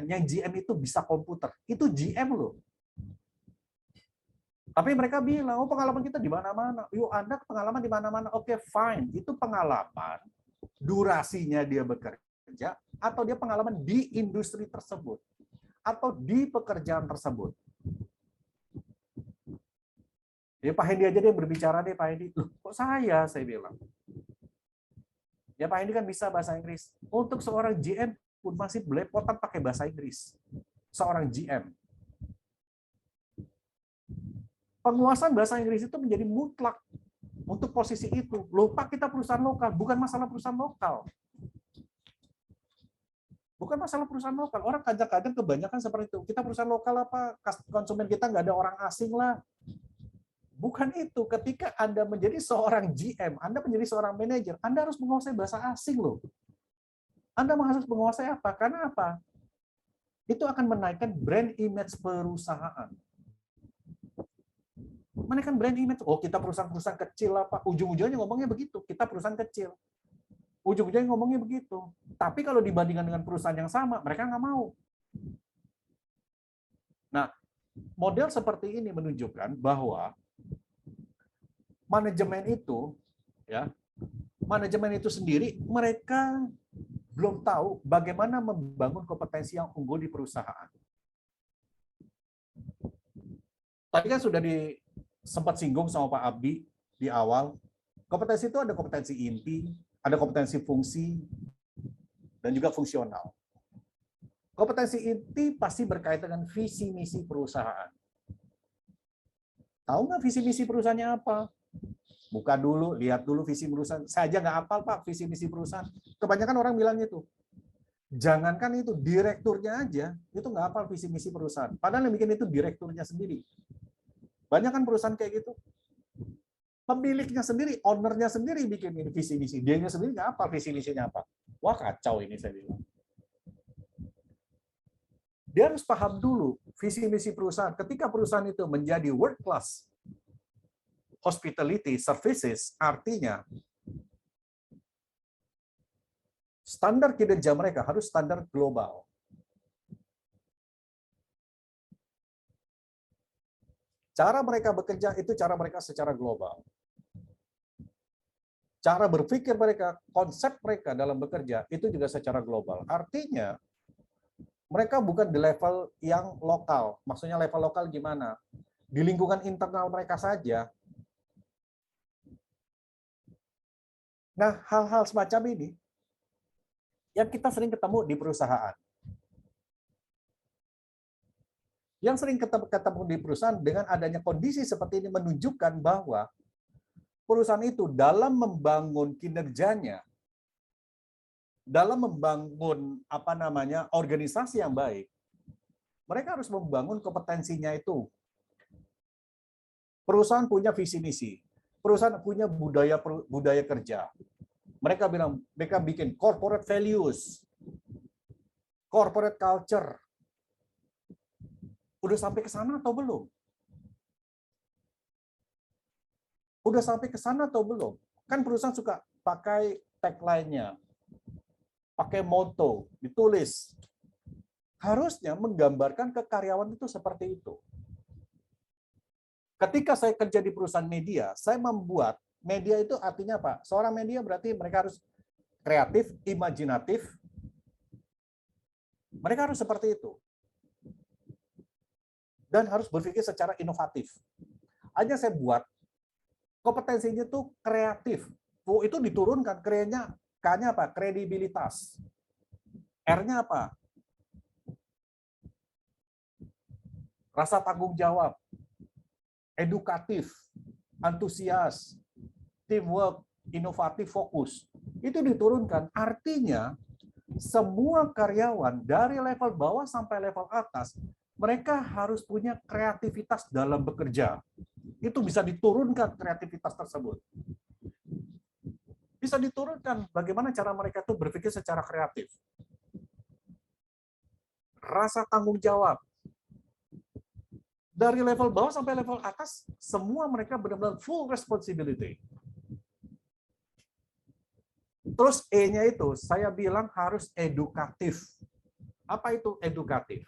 yang GM itu bisa komputer. Itu GM loh. Tapi mereka bilang, oh pengalaman kita di mana-mana. Yuk, Anda pengalaman di mana-mana. Oke, fine. Itu pengalaman, durasinya dia bekerja, atau dia pengalaman di industri tersebut, atau di pekerjaan tersebut. Ya Pak Hendi aja dia berbicara deh, Pak Hendi. Loh, kok saya bilang. Ya Pak Hendi kan bisa bahasa Inggris. Untuk seorang GM pun masih belepotan pakai bahasa Inggris. Seorang GM. Penguasaan bahasa Inggris itu menjadi mutlak untuk posisi itu. Loh Pak, kita perusahaan lokal, bukan masalah perusahaan lokal. Bukan masalah perusahaan lokal. Orang kadang-kadang kebanyakan seperti itu. Kita perusahaan lokal apa, konsumen kita nggak ada orang asing lah. Bukan itu. Ketika Anda menjadi seorang GM, Anda menjadi seorang manajer, Anda harus menguasai bahasa asing loh. Anda harus menguasai apa? Karena apa? Itu akan menaikkan brand image perusahaan. Menaikkan brand image. Oh, kita perusahaan-perusahaan kecil apa? Ujung-ujungnya ngomongnya begitu. Kita perusahaan kecil. Ujung-ujungnya ngomongnya begitu. Tapi kalau dibandingkan dengan perusahaan yang sama, mereka nggak mau. Nah, model seperti ini menunjukkan bahwa manajemen itu, ya, manajemen itu sendiri mereka belum tahu bagaimana membangun kompetensi yang unggul di perusahaan. Tadi kan sudah sempat singgung sama Pak Abdi di awal. Kompetensi itu ada kompetensi inti, ada kompetensi fungsi, dan juga fungsional. Kompetensi inti pasti berkaitan dengan visi misi perusahaan. Tahu nggak visi misi perusahaannya apa? Buka dulu, lihat dulu visi perusahaan. Saya aja nggak hafal Pak visi misi perusahaan. Kebanyakan orang bilang itu. Jangankan itu, direkturnya aja itu nggak hafal visi misi perusahaan. Padahal yang bikin itu direkturnya sendiri. Banyak kan perusahaan kayak gitu. Pemiliknya sendiri, ownernya sendiri bikin ini visi misi. Dianya sendiri nggak hafal visi misinya apa. Wah kacau ini saya bilang. Dia harus paham dulu visi misi perusahaan. Ketika perusahaan itu menjadi world class hospitality services, artinya standar kinerja mereka harus standar global. Cara mereka bekerja itu cara mereka secara global. Cara berpikir mereka, konsep mereka dalam bekerja itu juga secara global. Artinya mereka bukan di level yang lokal. Maksudnya level lokal gimana? Di lingkungan internal mereka saja. Nah, hal-hal semacam ini yang kita sering ketemu di perusahaan. Yang sering ketemu di perusahaan dengan adanya kondisi seperti ini menunjukkan bahwa perusahaan itu dalam membangun kinerjanya, dalam membangun organisasi yang baik, mereka harus membangun kompetensinya itu. Perusahaan punya visi misi, perusahaan punya budaya kerja. Mereka bikin corporate values, corporate culture. Udah sampai ke sana atau belum? Udah sampai ke sana atau belum? Kan perusahaan suka pakai tagline-nya, pakai motto, ditulis. Harusnya menggambarkan ke karyawan itu seperti itu. Ketika saya kerja di perusahaan media, saya membuat media itu artinya apa? Seorang media berarti mereka harus kreatif, imajinatif. Mereka harus seperti itu. Dan harus berpikir secara inovatif. Hanya saya buat kompetensinya tuh kreatif. Itu diturunkan, K-nya apa? Kredibilitas. R-nya apa? Rasa tanggung jawab. Edukatif, antusias, teamwork, inovatif, fokus. Itu diturunkan. Artinya, semua karyawan dari level bawah sampai level atas, mereka harus punya kreativitas dalam bekerja. Itu bisa diturunkan kreativitas tersebut. Bisa diturunkan bagaimana cara mereka itu berpikir secara kreatif. Rasa tanggung jawab. Dari level bawah sampai level atas, semua mereka benar-benar full responsibility. Terus E-nya itu, saya bilang harus edukatif. Apa itu edukatif?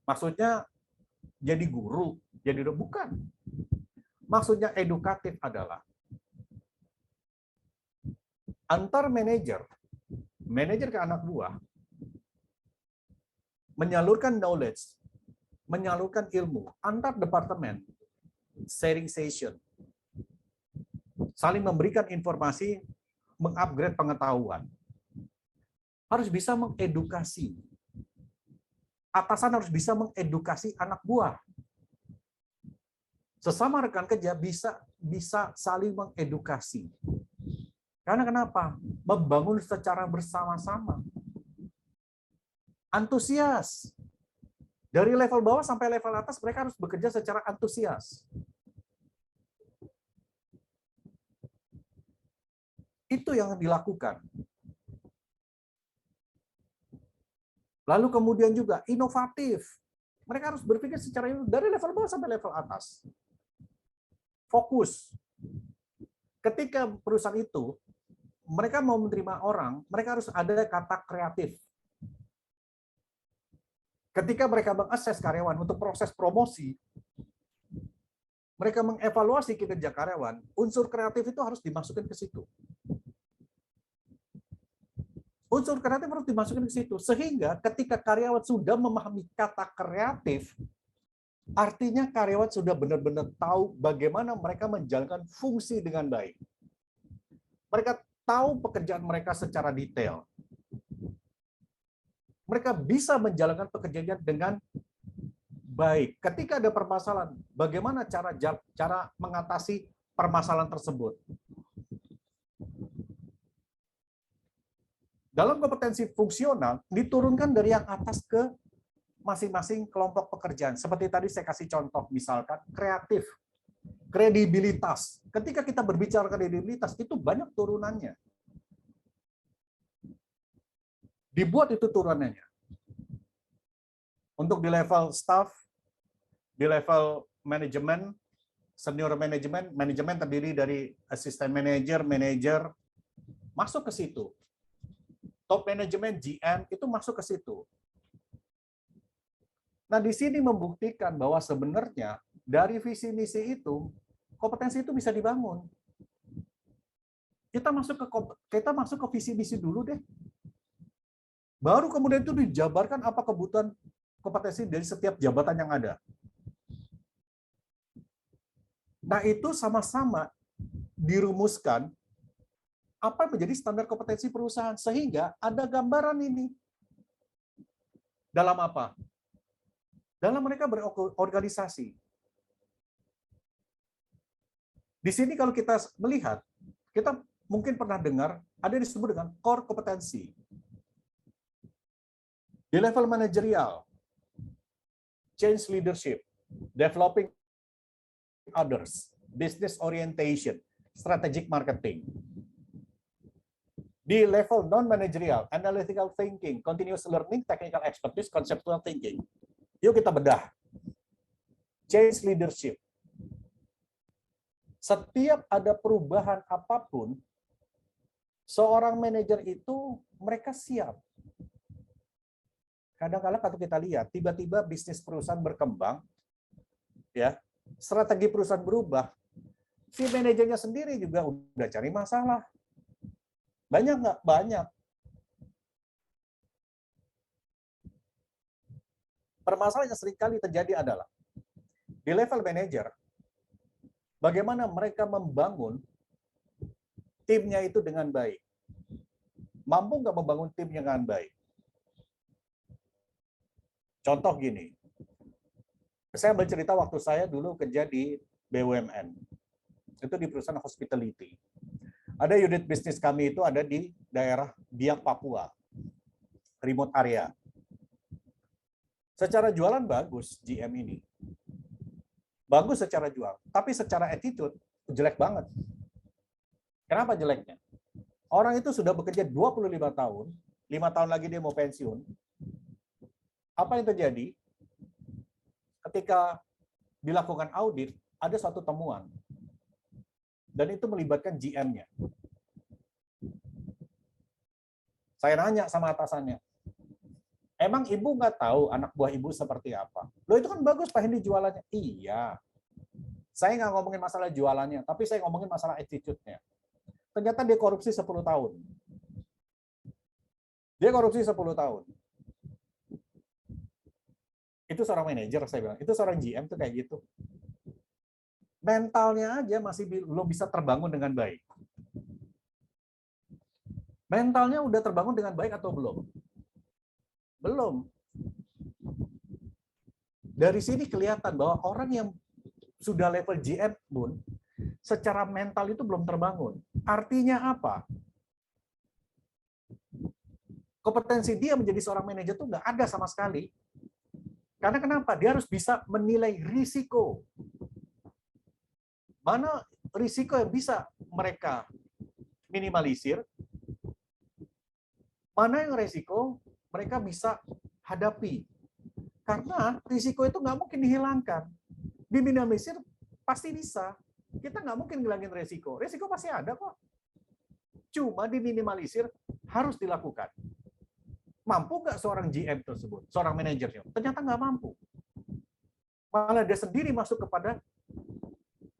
Maksudnya jadi guru, jadi bukan. Maksudnya edukatif adalah antar manajer ke anak buah, menyalurkan knowledge, menyalurkan ilmu, antar departemen, sharing session, saling memberikan informasi, mengupgrade pengetahuan. Harus bisa mengedukasi. Atasan harus bisa mengedukasi anak buah. Sesama rekan kerja bisa saling mengedukasi. Karena kenapa? Membangun secara bersama-sama. Antusias. Dari level bawah sampai level atas, mereka harus bekerja secara antusias. Itu yang dilakukan. Lalu kemudian juga inovatif. Mereka harus berpikir secara dari level bawah sampai level atas. Fokus. Ketika perusahaan itu, mereka mau menerima orang, mereka harus ada kata kreatif. Ketika mereka mengakses karyawan untuk proses promosi, mereka mengevaluasi kinerja karyawan, unsur kreatif itu harus dimasukkan ke situ. Unsur kreatif harus dimasukkan ke situ. Sehingga ketika karyawan sudah memahami kata kreatif, artinya karyawan sudah benar-benar tahu bagaimana mereka menjalankan fungsi dengan baik. Mereka tahu pekerjaan mereka secara detail. Mereka bisa menjalankan pekerjaannya dengan baik. Ketika ada permasalahan, bagaimana cara mengatasi permasalahan tersebut? Dalam kompetensi fungsional diturunkan dari yang atas ke masing-masing kelompok pekerjaan. Seperti tadi saya kasih contoh, misalkan kreatif, kredibilitas. Ketika kita berbicara kredibilitas, itu banyak turunannya. Dibuat itu turunannya. Untuk di level staff, di level manajemen, senior manajemen, manajemen terdiri dari asisten manajer, manajer, masuk ke situ. Top manajemen, GM, itu masuk ke situ. Nah, di sini membuktikan bahwa sebenarnya dari visi misi itu, kompetensi itu bisa dibangun. Kita masuk ke visi misi dulu deh. Baru kemudian itu dijabarkan apa kebutuhan kompetensi dari setiap jabatan yang ada. Nah, itu sama-sama dirumuskan apa yang menjadi standar kompetensi perusahaan sehingga ada gambaran ini. Dalam apa? Dalam mereka berorganisasi. Di sini kalau kita melihat, kita mungkin pernah dengar ada yang disebut dengan core kompetensi. Di level manajerial, change leadership, developing others, business orientation, strategic marketing. Di level non-managerial, analytical thinking, continuous learning, technical expertise, conceptual thinking. Yuk kita bedah. Change leadership. Setiap ada perubahan apapun, seorang manajer itu mereka siap. Kadang-kadang kalau kita lihat, tiba-tiba bisnis perusahaan berkembang, ya, strategi perusahaan berubah, si manajernya sendiri juga udah cari masalah. Banyak nggak? Banyak. Permasalahan yang seringkali terjadi adalah di level manajer, bagaimana mereka membangun timnya itu dengan baik. Mampu nggak membangun tim dengan baik? Contoh gini, saya bercerita waktu saya dulu kerja di BUMN, itu di perusahaan hospitality. Ada unit bisnis kami itu ada di daerah Biak, Papua, remote area. Secara jualan bagus GM ini. Bagus secara jual, tapi secara attitude jelek banget. Kenapa jeleknya? Orang itu sudah bekerja 25 tahun, 5 tahun lagi dia mau pensiun. Apa yang terjadi? Ketika dilakukan audit, ada suatu temuan. Dan itu melibatkan GM-nya. Saya nanya sama atasannya, Emang ibu nggak tahu anak buah ibu seperti apa? Loh itu kan bagus Pak Hendy jualannya. Iya. Saya nggak ngomongin masalah jualannya, tapi saya ngomongin masalah attitude-nya. Ternyata dia korupsi 10 tahun. Dia korupsi 10 tahun. Itu seorang manajer, saya bilang. Itu seorang GM tuh kayak gitu. Mentalnya aja masih belum bisa terbangun dengan baik. Mentalnya udah terbangun dengan baik atau belum? Belum. Dari sini kelihatan bahwa orang yang sudah level GM pun secara mental itu belum terbangun. Artinya apa? Kompetensi dia menjadi seorang manajer itu nggak ada sama sekali. Karena kenapa? Dia harus bisa menilai risiko. Mana risiko yang bisa mereka minimalisir, mana yang risiko mereka bisa hadapi. Karena risiko itu nggak mungkin dihilangkan. Diminimalisir pasti bisa. Kita nggak mungkin ngilangin risiko. Risiko pasti ada kok. Cuma diminimalisir harus dilakukan. Mampu nggak seorang GM tersebut, seorang manajernya? Ternyata nggak mampu. Malah dia sendiri masuk kepada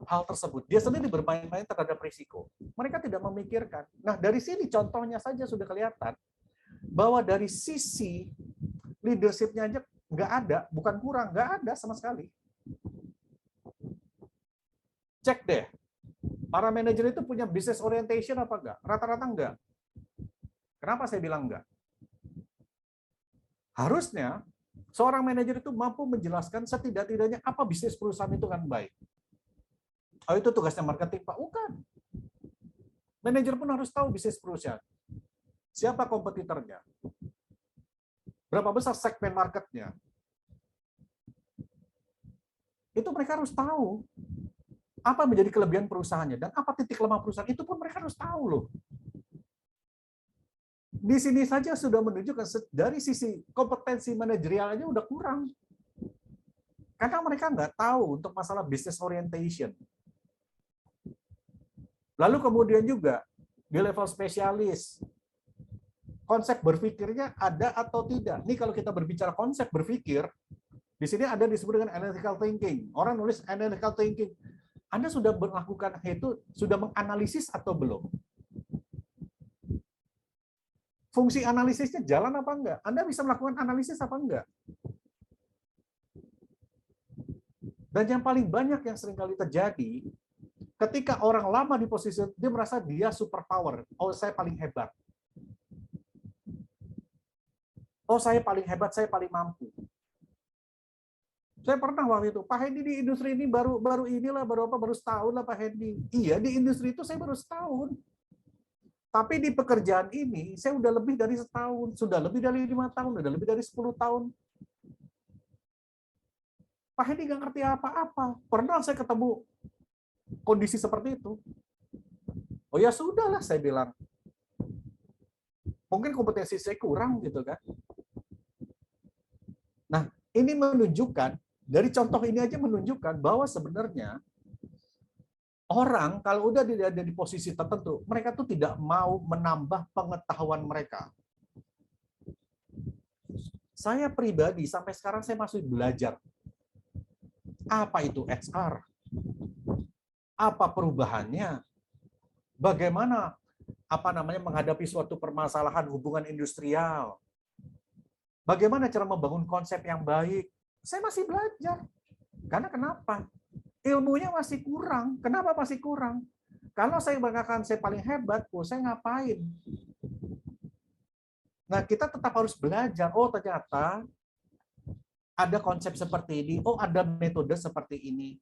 hal tersebut. Dia sendiri bermain-main terhadap risiko. Mereka tidak memikirkan. Nah, dari sini contohnya saja sudah kelihatan bahwa dari sisi leadership-nya aja nggak ada, bukan kurang, nggak ada sama sekali. Cek deh, para manajer itu punya business orientation apa enggak? Rata-rata enggak. Kenapa saya bilang enggak? Harusnya seorang manajer itu mampu menjelaskan setidak-tidaknya apa bisnis perusahaan itu kan baik. Oh, itu tugasnya marketing, Pak. Bukan. Manajer pun harus tahu bisnis perusahaan. Siapa kompetitornya? Berapa besar segmen marketnya? Itu mereka harus tahu. Apa menjadi kelebihan perusahaannya dan apa titik lemah perusahaan, itu pun mereka harus tahu loh. Di sini saja sudah menunjukkan dari sisi kompetensi manajerialnya udah kurang. Karena mereka nggak tahu untuk masalah business orientation. Lalu kemudian juga di level spesialis, konsep berpikirnya ada atau tidak. Ini kalau kita berbicara konsep berpikir, di sini ada disebut dengan analytical thinking. Orang nulis analytical thinking. Anda sudah melakukan itu, sudah menganalisis atau belum? Fungsi analisisnya jalan apa enggak? Anda bisa melakukan analisis apa enggak? Dan yang paling banyak yang seringkali terjadi, ketika orang lama di posisi, dia merasa dia superpower. Oh, saya paling hebat. Oh, saya paling hebat, saya paling mampu. Saya pernah waktu itu, Pak Hendy di industri ini baru setahun lah Pak Hendy. Iya, di industri itu saya baru setahun. Tapi di pekerjaan ini, saya udah lebih dari setahun, sudah lebih dari 5 tahun, sudah lebih dari 10 tahun. Pak Hendy nggak ngerti apa-apa. Pernah saya ketemu kondisi seperti itu. Oh ya sudahlah, saya bilang. Mungkin kompetensi saya kurang gitu kan. Nah, ini menunjukkan, dari contoh ini aja menunjukkan bahwa sebenarnya orang kalau udah ada di posisi tertentu, mereka tuh tidak mau menambah pengetahuan mereka. Saya pribadi sampai sekarang saya masih belajar. Apa itu HR? Apa perubahannya? Bagaimana menghadapi suatu permasalahan hubungan industrial? Bagaimana cara membangun konsep yang baik? Saya masih belajar. Karena kenapa? Ilmunya masih kurang. Kenapa masih kurang? Kalau saya mengatakan saya paling hebat, saya ngapain? Nah, kita tetap harus belajar. Oh, ternyata ada konsep seperti ini. Oh, ada metode seperti ini.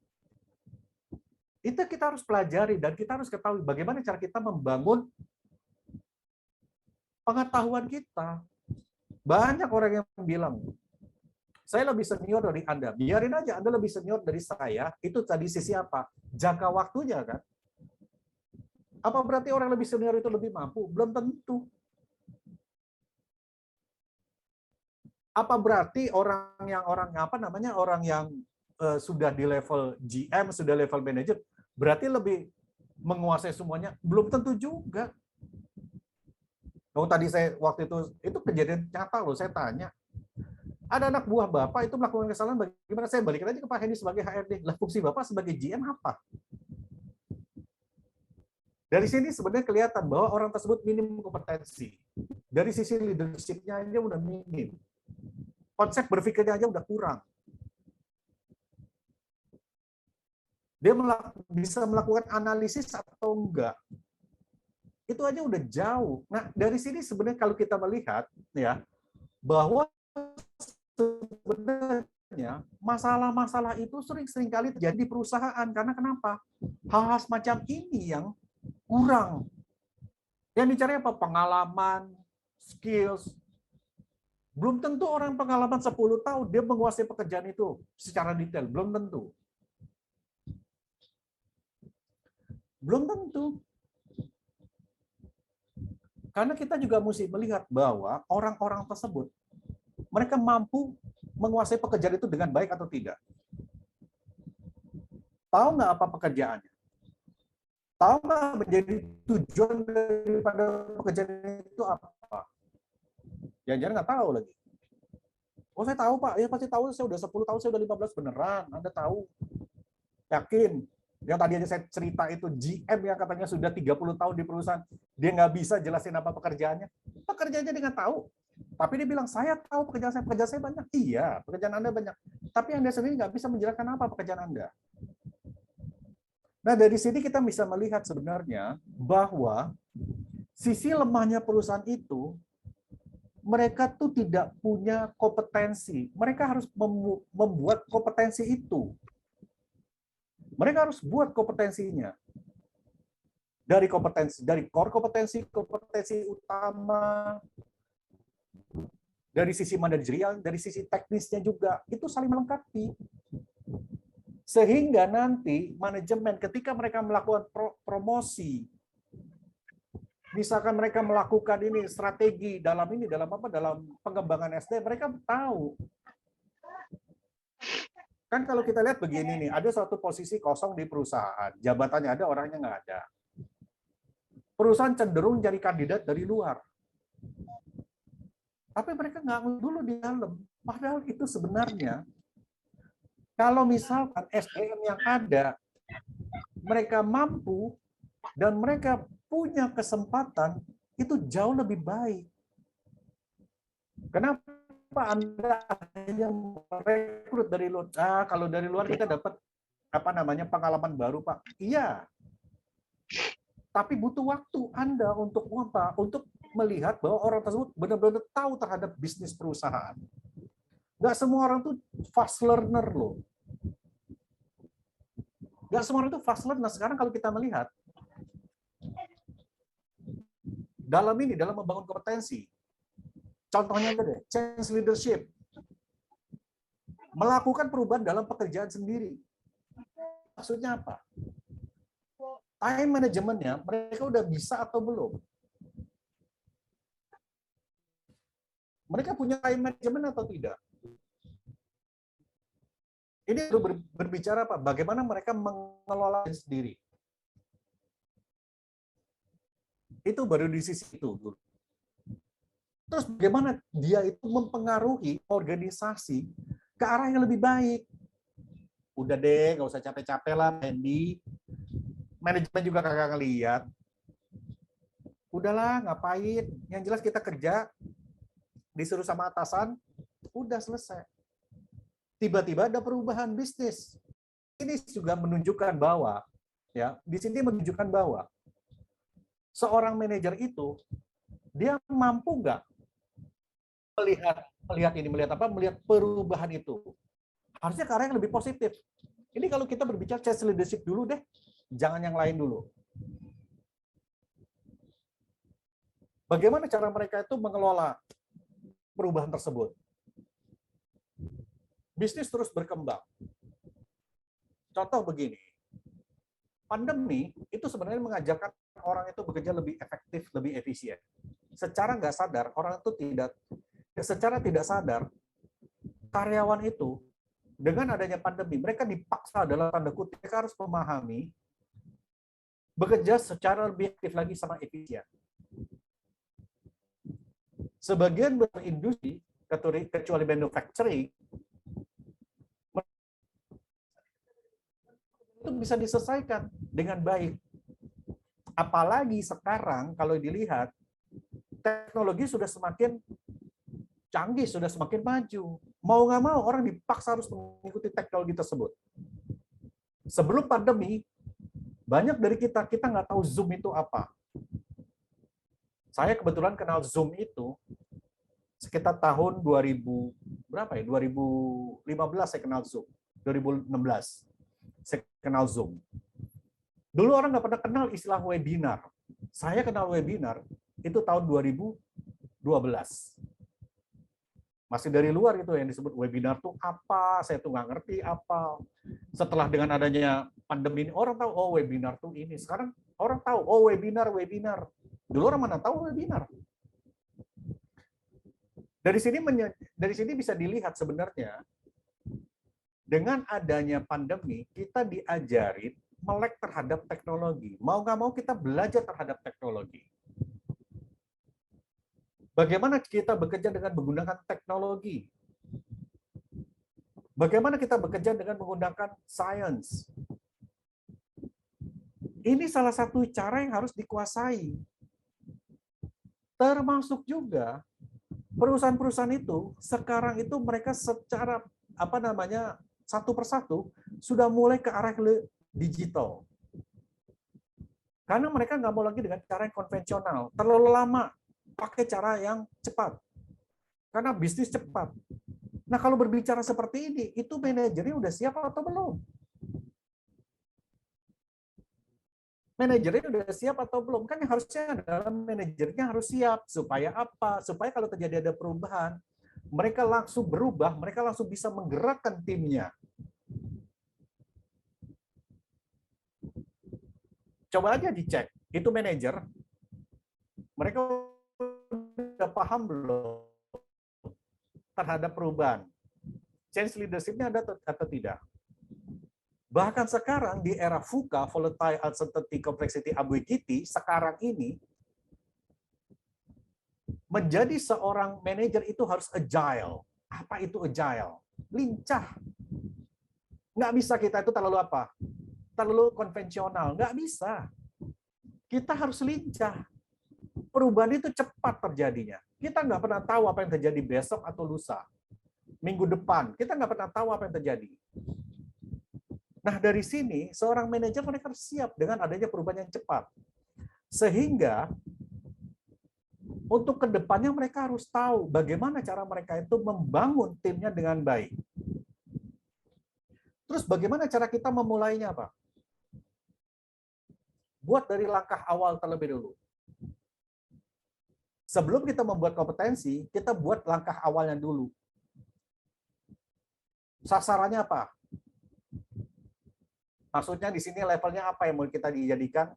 Itu kita harus pelajari dan kita harus ketahui bagaimana cara kita membangun pengetahuan kita. Banyak orang yang bilang, saya lebih senior dari Anda. Biarin aja Anda lebih senior dari saya. Itu tadi sisi apa? Jangka waktunya kan. Apa berarti orang lebih senior itu lebih mampu? Belum tentu. Apa berarti orang yang sudah di level GM, sudah level manager, berarti lebih menguasai semuanya? Belum tentu juga. Tadi saya waktu itu kejadian nyata loh, saya tanya, Ada anak buah Bapak itu melakukan kesalahan, bagaimana saya balikin aja ke Pak Hendy sebagai HRD. Lah fungsi Bapak sebagai GM apa? Dari sini sebenarnya kelihatan bahwa orang tersebut minim kompetensi. Dari sisi leadership-nya aja udah minim. Konsep berpikirnya aja udah kurang. Dia bisa melakukan analisis atau enggak. Itu aja udah jauh. Nah, dari sini sebenarnya kalau kita melihat ya bahwa sebenarnya masalah-masalah itu sering kali terjadi di perusahaan. Karena kenapa? Hal-hal semacam ini yang kurang. Yang dicari apa? Pengalaman, skills. Belum tentu orang pengalaman 10 tahun dia menguasai pekerjaan itu secara detail. Belum tentu. Belum tentu. Karena kita juga mesti melihat bahwa orang-orang tersebut, mereka mampu menguasai pekerjaan itu dengan baik atau tidak. Tahu nggak apa pekerjaannya? Tahu nggak menjadi tujuan daripada pekerjaan itu apa? Jangan-jangan nggak tahu lagi. Oh saya tahu Pak, ya pasti tahu, saya udah 10 tahun, saya udah 15 beneran, Anda tahu. Yakin. Yang tadi aja saya cerita itu GM yang katanya sudah 30 tahun di perusahaan, dia nggak bisa jelasin apa pekerjaannya. Pekerjaannya dengan tahu. Tapi dia bilang, saya tahu pekerjaan saya banyak. Iya, pekerjaan Anda banyak. Tapi Anda sendiri nggak bisa menjelaskan apa pekerjaan Anda. Nah, dari sini kita bisa melihat sebenarnya bahwa sisi lemahnya perusahaan itu, mereka tuh tidak punya kompetensi. Mereka harus membuat kompetensi itu. Mereka harus buat kompetensinya. Dari core kompetensi utama, dari sisi manajerial, dari sisi teknisnya juga, itu saling melengkapi. Sehingga nanti manajemen ketika mereka melakukan promosi, misalkan mereka melakukan ini strategi dalam pengembangan SD, mereka tahu. Kan kalau kita lihat begini nih, ada suatu posisi kosong di perusahaan, jabatannya ada, orangnya nggak ada. Perusahaan cenderung cari kandidat dari luar. Tapi mereka nggak dulu di dalam. Padahal itu sebenarnya, kalau misalkan SDM yang ada, mereka mampu dan mereka punya kesempatan, itu jauh lebih baik. Kenapa Anda hanya merekrut dari luar? Kalau dari luar kita dapat pengalaman baru, Pak. Iya. Tapi butuh waktu Anda untuk apa? Untuk melihat bahwa orang tersebut benar-benar tahu terhadap bisnis perusahaan. Nggak semua orang tuh fast learner loh. Nggak semua orang itu fast learner. Sekarang kalau kita melihat, dalam membangun kompetensi, contohnya aja deh, change leadership. Melakukan perubahan dalam pekerjaan sendiri. Maksudnya apa? Time manajemennya, mereka udah bisa atau belum? Mereka punya time management atau tidak? Ini berbicara apa? Bagaimana mereka mengelola sendiri. Itu baru di sisi itu. Terus bagaimana dia itu mempengaruhi organisasi ke arah yang lebih baik. Udah deh, nggak usah capek-capek lah, Hendy. Manajemen juga kagak ngeliat. Udahlah, ngapain? Yang jelas kita kerja, disuruh sama atasan, udah selesai. Tiba-tiba ada perubahan bisnis. Ini juga menunjukkan bahwa, ya, di sini menunjukkan bahwa seorang manajer itu dia mampu nggak melihat perubahan itu. Harusnya ke arah yang lebih positif. Ini kalau kita berbicara change leadership dulu deh, jangan yang lain dulu. Bagaimana cara mereka itu mengelola perubahan tersebut? Bisnis terus berkembang. Contoh begini, pandemi itu sebenarnya mengajarkan orang itu bekerja lebih efektif, lebih efisien. Secara nggak sadar, orang itu secara tidak sadar, karyawan itu dengan adanya pandemi, mereka dipaksa dalam tanda kutip, mereka harus memahami bekerja secara lebih efektif lagi sama efisien. Sebagian besar industri kecuali manufacturing, itu bisa diselesaikan dengan baik. Apalagi sekarang kalau dilihat, teknologi sudah semakin canggih, sudah semakin maju. Mau nggak mau, orang dipaksa harus mengikuti teknologi tersebut. Sebelum pandemi, banyak dari kita nggak tahu Zoom itu apa. Saya kebetulan kenal Zoom itu sekitar tahun 2000 berapa ya? 2015 saya kenal Zoom. 2016 saya kenal Zoom. Dulu orang nggak pernah kenal istilah webinar. Saya kenal webinar itu tahun 2012. Masih dari luar itu yang disebut webinar tuh apa, saya tuh nggak ngerti apa. Setelah dengan adanya pandemi ini, orang tahu, oh webinar tuh ini. Sekarang orang tahu, oh webinar. Dulu orang mana tahu webinar. Dari sini bisa dilihat sebenarnya, dengan adanya pandemi, kita diajarin melek terhadap teknologi. Mau nggak mau kita belajar terhadap teknologi. Bagaimana kita bekerja dengan menggunakan teknologi? Bagaimana kita bekerja dengan menggunakan science? Ini salah satu cara yang harus dikuasai. Termasuk juga perusahaan-perusahaan itu sekarang itu mereka secara satu persatu sudah mulai ke arah digital. Karena mereka nggak mau lagi dengan cara yang konvensional, terlalu lama pakai cara yang cepat. Karena bisnis cepat. Nah, kalau berbicara seperti ini, itu manajernya udah siap atau belum? Manajernya udah siap atau belum? Kan yang harusnya adalah manajernya harus siap. Supaya apa? Supaya kalau terjadi ada perubahan, mereka langsung berubah, mereka langsung bisa menggerakkan timnya. Coba aja dicek, itu manajer, mereka udah paham belum terhadap perubahan? Change leadership-nya ada atau tidak? Bahkan sekarang di era VUCA, Volatile Uncertainty Complexity Ambiguity, sekarang ini, menjadi seorang manajer itu harus agile. Apa itu agile? Lincah. Nggak bisa kita itu terlalu apa? Terlalu konvensional. Nggak bisa. Kita harus lincah. Perubahan itu cepat terjadinya. Kita nggak pernah tahu apa yang terjadi besok atau lusa. Minggu depan, kita nggak pernah tahu apa yang terjadi. Nah, dari sini, seorang manajer mereka harus siap dengan adanya perubahan yang cepat. Sehingga, untuk kedepannya mereka harus tahu bagaimana cara mereka itu membangun timnya dengan baik. Terus bagaimana cara kita memulainya, Pak? Buat dari langkah awal terlebih dulu. Sebelum kita membuat kompetensi, kita buat langkah awalnya dulu. Sasarannya apa? Maksudnya di sini levelnya apa yang mau kita dijadikan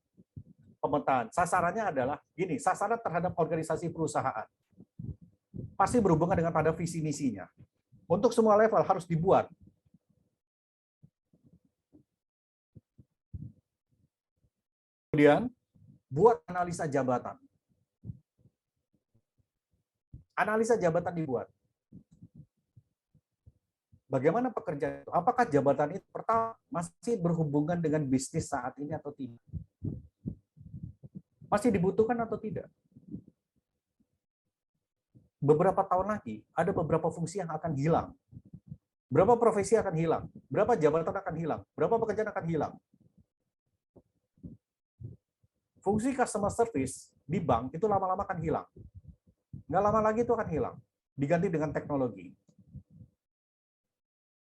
pemetaan? Sasarannya adalah gini, sasaran terhadap organisasi perusahaan. Pasti berhubungan dengan pada visi misinya. Untuk semua level harus dibuat. Kemudian buat analisa jabatan. Analisa jabatan dibuat. Bagaimana pekerjaan itu? Apakah jabatan itu pertama masih berhubungan dengan bisnis saat ini atau tidak? Masih dibutuhkan atau tidak? Beberapa tahun lagi, ada beberapa fungsi yang akan hilang. Berapa profesi akan hilang? Berapa jabatan akan hilang? Berapa pekerjaan akan hilang? Fungsi customer service di bank itu lama-lama akan hilang. Nggak lama lagi itu akan hilang. Diganti dengan teknologi.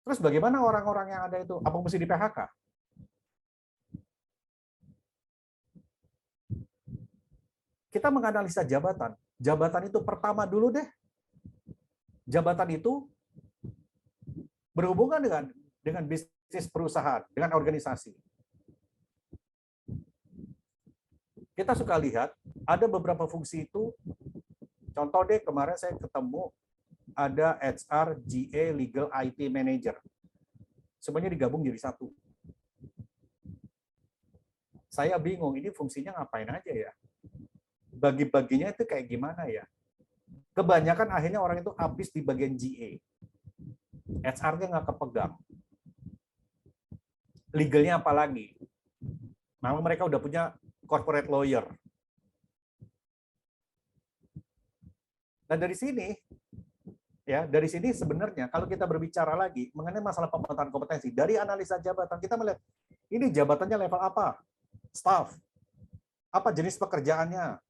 Terus bagaimana orang-orang yang ada itu? Apa mesti di PHK? Kita menganalisa jabatan. Jabatan itu pertama dulu deh. Jabatan itu berhubungan dengan bisnis perusahaan, dengan organisasi. Kita suka lihat ada beberapa fungsi itu. Contoh deh, kemarin saya ketemu ada HR, GA, Legal, IT Manager. Semuanya digabung jadi satu. Saya bingung, ini fungsinya ngapain aja ya? Bagi-baginya itu kayak gimana ya? Kebanyakan akhirnya orang itu habis di bagian GA. HR-nya nggak kepegang. Legalnya apalagi. Memang mereka udah punya corporate lawyer. Nah dari sini, ya dari sini sebenarnya kalau kita berbicara lagi mengenai masalah pemetaan kompetensi, dari analisa jabatan kita melihat ini jabatannya level apa, staff, apa jenis pekerjaannya,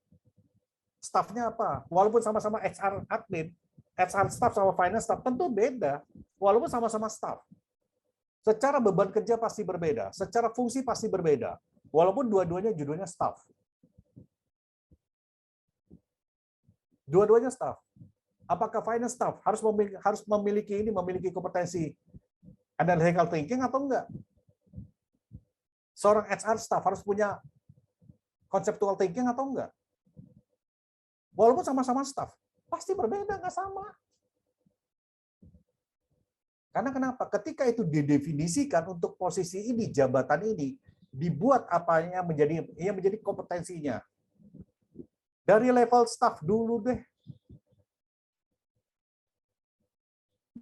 staffnya apa, walaupun sama-sama HR admin, HR staff sama finance staff tentu beda, walaupun sama-sama staff. Secara beban kerja pasti berbeda, secara fungsi pasti berbeda, walaupun dua-duanya judulnya staff. Dua-duanya staff. Apakah finance staff harus memiliki kompetensi analytical thinking atau enggak? Seorang HR staff harus punya conceptual thinking atau enggak? Walaupun sama-sama staff, pasti berbeda, nggak sama. Karena kenapa? Ketika itu didefinisikan untuk posisi ini, jabatan ini, dibuat apanya menjadi kompetensinya. Dari level staff dulu deh.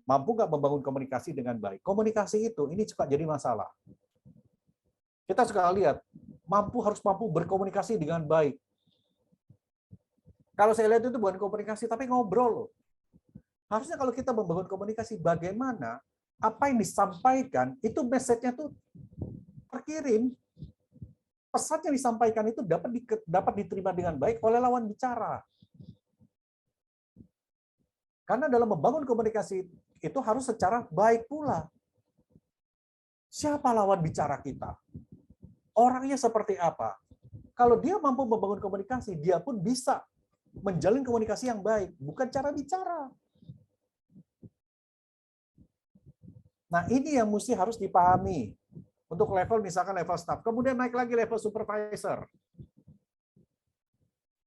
Mampu nggak membangun komunikasi dengan baik? Komunikasi itu, ini suka jadi masalah. Kita suka lihat, harus mampu berkomunikasi dengan baik. Kalau saya lihat itu bukan komunikasi, tapi ngobrol loh. Harusnya kalau kita membangun komunikasi, bagaimana apa yang disampaikan, itu message-nya tuh terkirim. Pesan yang disampaikan itu dapat diterima dengan baik oleh lawan bicara. Karena dalam membangun komunikasi itu harus secara baik pula. Siapa lawan bicara kita? Orangnya seperti apa? Kalau dia mampu membangun komunikasi, dia pun bisa menjalin komunikasi yang baik, bukan cara bicara. Nah, ini yang mesti harus dipahami. Untuk level, misalkan level staff. Kemudian naik lagi level supervisor.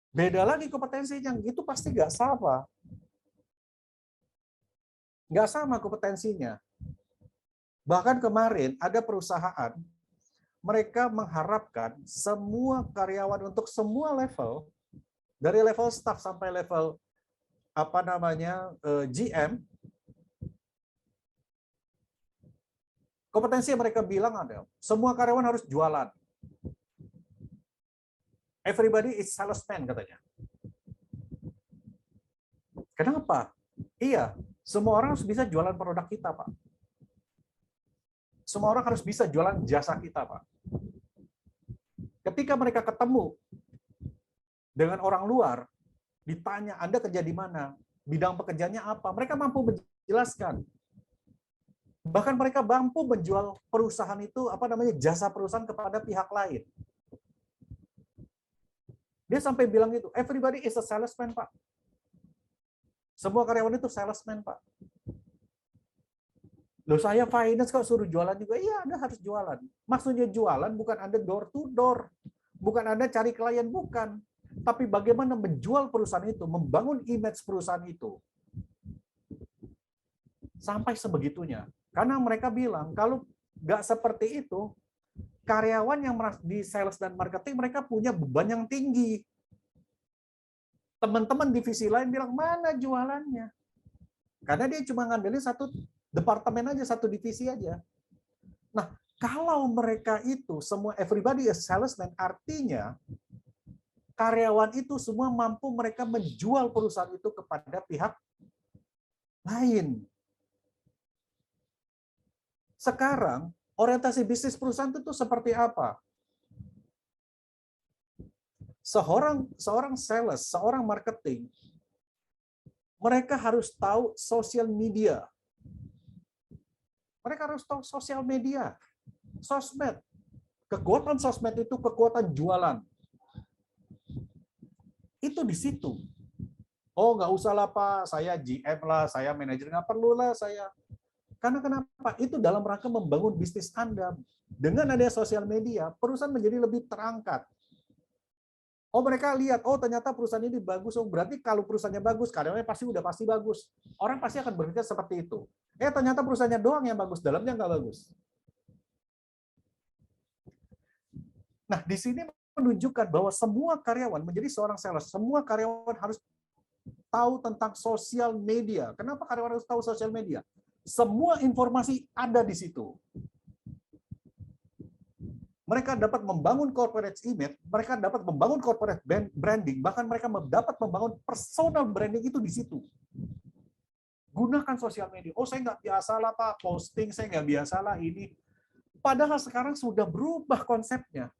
Beda lagi kompetensinya. Itu pasti nggak sama. Nggak sama kompetensinya. Bahkan kemarin ada perusahaan, mereka mengharapkan semua karyawan untuk semua level, dari level staff sampai level GM, kompetensi yang mereka bilang adalah semua karyawan harus jualan. Everybody is salesman katanya. Kenapa? Iya, semua orang harus bisa jualan produk kita, Pak. Semua orang harus bisa jualan jasa kita, Pak. Ketika mereka ketemu dengan orang luar, ditanya, Anda kerja di mana? Bidang pekerjaannya apa? Mereka mampu menjelaskan. Bahkan mereka mampu menjual perusahaan itu, jasa perusahaan kepada pihak lain. Dia sampai bilang itu, everybody is a salesman, Pak. Semua karyawan itu salesman, Pak. Loh, saya finance kok suruh jualan juga? Iya, Anda harus jualan. Maksudnya jualan bukan Anda door to door. Bukan Anda cari klien, bukan. Tapi bagaimana menjual perusahaan itu, membangun image perusahaan itu. Sampai sebegitunya. Karena mereka bilang, kalau nggak seperti itu, karyawan yang di sales dan marketing, mereka punya beban yang tinggi. Teman-teman divisi lain bilang, mana jualannya? Karena dia cuma ngandelin satu departemen aja, satu divisi aja. Nah, kalau mereka itu semua everybody is salesman, artinya karyawan itu semua mampu mereka menjual perusahaan itu kepada pihak lain. Sekarang, orientasi bisnis perusahaan itu seperti apa? Seorang sales, seorang marketing, mereka harus tahu sosial media. Mereka harus tahu sosial media, sosmed. Kekuatan sosmed itu kekuatan jualan. Itu di situ. Oh, nggak usah lah Pak, saya GM lah, saya manajer, nggak perlu lah saya. Karena kenapa? Itu dalam rangka membangun bisnis Anda. Dengan adanya sosial media, perusahaan menjadi lebih terangkat. Oh, mereka lihat, oh ternyata perusahaan ini bagus. Oh, berarti kalau perusahaannya bagus, karyawannya pasti bagus. Orang pasti akan berpikir seperti itu. Ternyata perusahaannya doang yang bagus, dalamnya nggak bagus. Nah, di sini menunjukkan bahwa semua karyawan menjadi seorang sales, semua karyawan harus tahu tentang sosial media. Kenapa karyawan harus tahu sosial media? Semua informasi ada di situ. Mereka dapat membangun corporate image, mereka dapat membangun corporate branding, bahkan mereka dapat membangun personal branding itu di situ. Gunakan sosial media. Oh, saya nggak biasa lah Pak, posting, saya nggak biasa lah ini. Padahal sekarang sudah berubah konsepnya.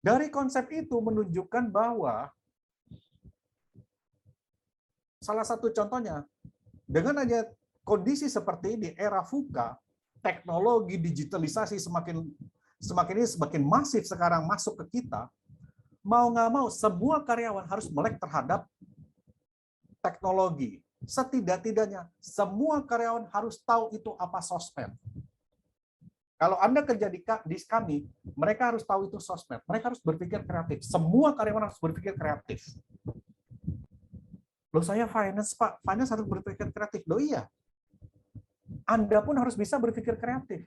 Dari konsep itu menunjukkan bahwa salah satu contohnya, dengan aja kondisi seperti ini, era VUCA, teknologi digitalisasi semakin masif sekarang masuk ke kita, mau nggak mau semua karyawan harus melek terhadap teknologi. Setidak-tidaknya semua karyawan harus tahu itu apa sosmed. Kalau Anda kerja di kami, mereka harus tahu itu sosmed. Mereka harus berpikir kreatif. Semua karyawan harus berpikir kreatif. Loh, saya finance, Pak. Finance harus berpikir kreatif. Loh, iya. Anda pun harus bisa berpikir kreatif.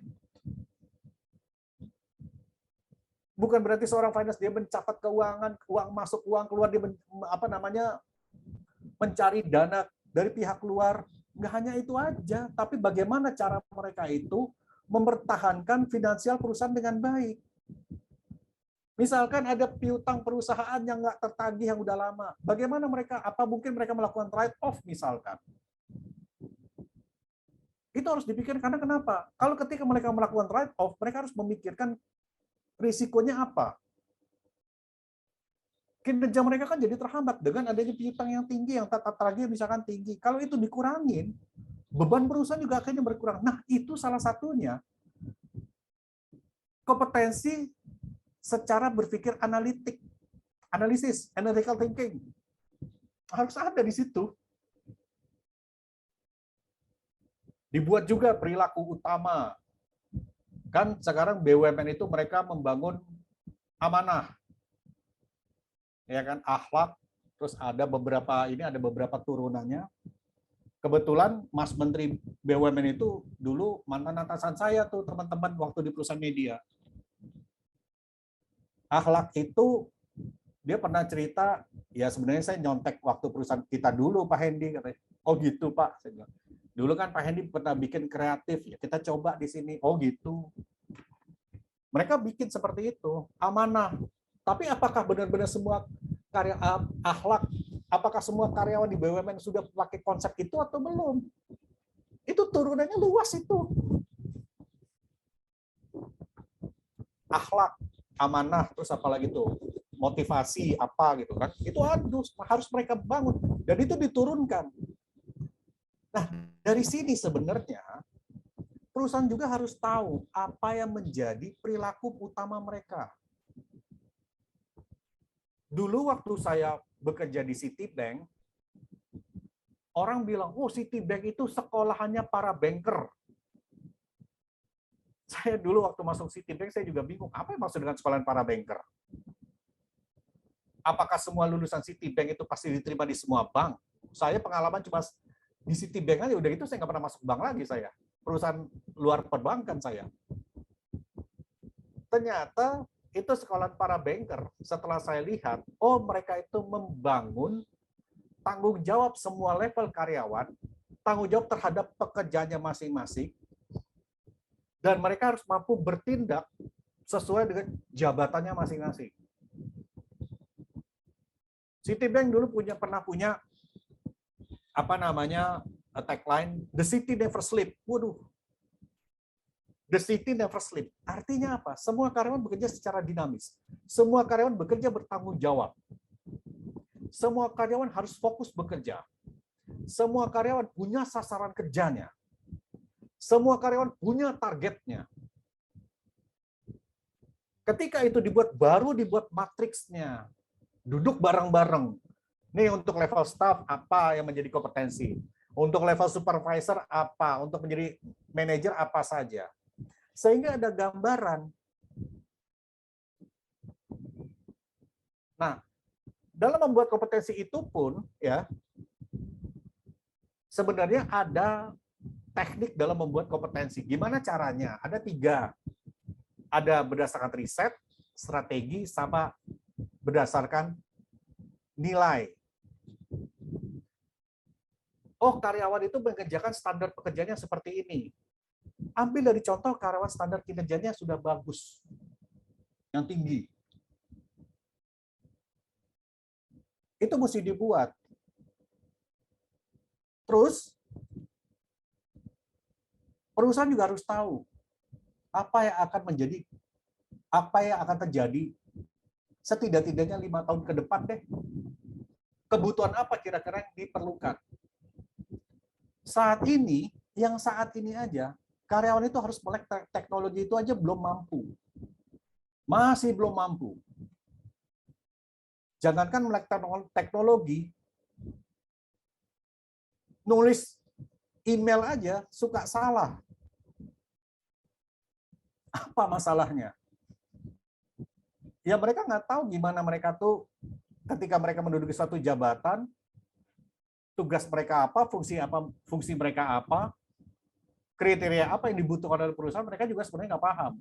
Bukan berarti seorang finance dia mencatat keuangan, uang masuk, uang keluar, dia mencari dana dari pihak luar. Nggak hanya itu aja, tapi bagaimana cara mereka itu mempertahankan finansial perusahaan dengan baik. Misalkan ada piutang perusahaan yang nggak tertagih yang udah lama. Bagaimana mereka, apa mungkin mereka melakukan write-off misalkan. Itu harus dipikirkan, karena kenapa? Kalau ketika mereka melakukan write-off, mereka harus memikirkan risikonya apa. Kinerja mereka kan jadi terhambat dengan adanya piutang yang tinggi, yang tagih misalkan tinggi. Kalau itu dikurangin, beban perusahaan juga akhirnya berkurang. Nah, itu salah satunya kompetensi secara berpikir analisis, analytical thinking. Harus ada di situ. Dibuat juga perilaku utama. Kan sekarang BUMN itu mereka membangun amanah. Ya kan, akhlak, terus ada beberapa turunannya. Kebetulan Mas Menteri BUMN itu dulu mantan atasan saya tuh, teman-teman, waktu di perusahaan media. Akhlak itu dia pernah cerita, ya sebenarnya saya nyontek waktu perusahaan kita dulu Pak Hendy, katanya. Oh gitu Pak, saya bilang. Dulu kan Pak Hendy pernah bikin kreatif, ya kita coba di sini. Oh gitu. Mereka bikin seperti itu, amanah. Tapi apakah benar-benar semua akhlak, apakah semua karyawan di BUMN sudah pakai konsep itu atau belum? Itu turunannya luas itu. Akhlak, amanah, terus apalagi tuh, motivasi apa gitu kan? Itu harus mereka bangun dan itu diturunkan. Nah, dari sini sebenarnya perusahaan juga harus tahu apa yang menjadi perilaku utama mereka. Dulu waktu saya bekerja di Citibank, orang bilang, oh Citibank itu sekolahannya para banker. Saya dulu waktu masuk Citibank, saya juga bingung, apa yang maksud dengan sekolahan para banker? Apakah semua lulusan Citibank itu pasti diterima di semua bank? Saya pengalaman cuma di Citibank aja, udah itu saya nggak pernah masuk bank lagi saya. Perusahaan luar perbankan saya. Ternyata itu sekolahan para banker. Setelah saya lihat, oh mereka itu membangun tanggung jawab semua level karyawan, tanggung jawab terhadap pekerjaannya masing-masing, dan mereka harus mampu bertindak sesuai dengan jabatannya masing-masing. Citibank dulu pernah punya tagline, The City Never Sleep. Waduh, The City Never Sleep. Artinya apa? Semua karyawan bekerja secara dinamis. Semua karyawan bekerja bertanggung jawab. Semua karyawan harus fokus bekerja. Semua karyawan punya sasaran kerjanya. Semua karyawan punya targetnya. Ketika itu baru dibuat matriksnya. Duduk bareng-bareng. Nih untuk level staff apa yang menjadi kompetensi. Untuk level supervisor apa. Untuk menjadi manajer apa saja. Sehingga ada gambaran. Nah, dalam membuat kompetensi itu pun, ya, sebenarnya ada teknik dalam membuat kompetensi. Gimana caranya? Ada 3. Ada berdasarkan riset, strategi, sama berdasarkan nilai. Oh, karyawan itu mengerjakan standar pekerjaannya seperti ini. Ambil dari contoh karyawan standar kinerjanya sudah bagus, yang tinggi. Itu mesti dibuat. Terus, perusahaan juga harus tahu apa yang akan terjadi setidak-tidaknya 5 tahun ke depan deh. Kebutuhan apa kira-kira yang diperlukan? Saat ini aja, karyawan itu harus melek teknologi itu aja belum mampu. Masih belum mampu. Jangankan melek teknologi, nulis email aja suka salah. Apa masalahnya? Ya mereka nggak tahu gimana mereka tuh ketika mereka menduduki suatu jabatan, tugas mereka apa, fungsi mereka apa, kriteria apa yang dibutuhkan oleh perusahaan, mereka juga sebenarnya nggak paham.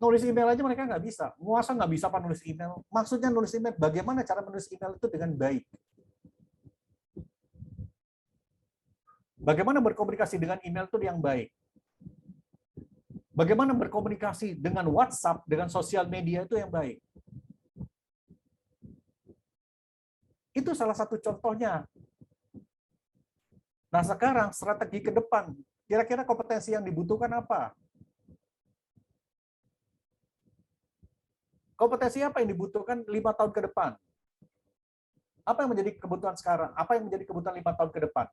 Nulis email aja mereka nggak bisa. Masa nggak bisa apa nulis email? Maksudnya nulis email, bagaimana cara menulis email itu dengan baik? Bagaimana berkomunikasi dengan email itu yang baik? Bagaimana berkomunikasi dengan WhatsApp, dengan sosial media itu yang baik? Itu salah satu contohnya. Nah sekarang strategi ke depan, kira-kira kompetensi yang dibutuhkan apa? Kompetensi apa yang dibutuhkan 5 tahun ke depan? Apa yang menjadi kebutuhan sekarang? Apa yang menjadi kebutuhan 5 tahun ke depan?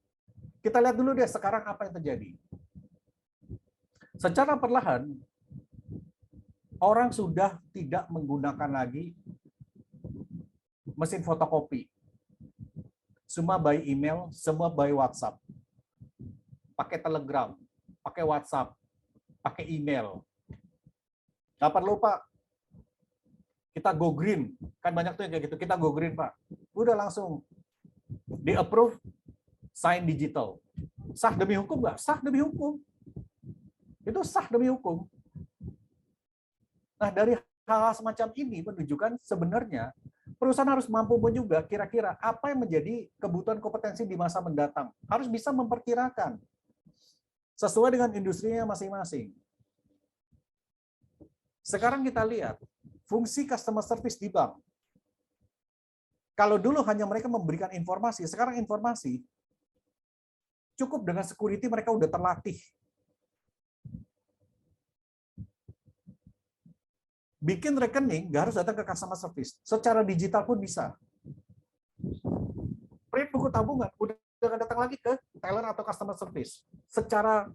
Kita lihat dulu deh sekarang apa yang terjadi. Secara perlahan, orang sudah tidak menggunakan lagi mesin fotokopi. Semua by email, semua by WhatsApp. Pakai Telegram, pakai WhatsApp, pakai email. Nggak perlu, Pak. Kita go green. Kan banyak tuh yang kayak gitu. Kita go green, Pak. Udah langsung di-approve, sign digital. Sah demi hukum nggak? Sah demi hukum. Itu sah demi hukum. Nah, dari hal-hal semacam ini menunjukkan sebenarnya perusahaan harus mampu juga kira-kira apa yang menjadi kebutuhan kompetensi di masa mendatang. Harus bisa memperkirakan sesuai dengan industrinya masing-masing. Sekarang kita lihat fungsi customer service di bank. Kalau dulu hanya mereka memberikan informasi, sekarang informasi cukup dengan security mereka udah terlatih. Bikin rekening nggak harus datang ke customer service, secara digital pun bisa. Print buku tabungan udah nggak datang lagi ke teller atau customer service, secara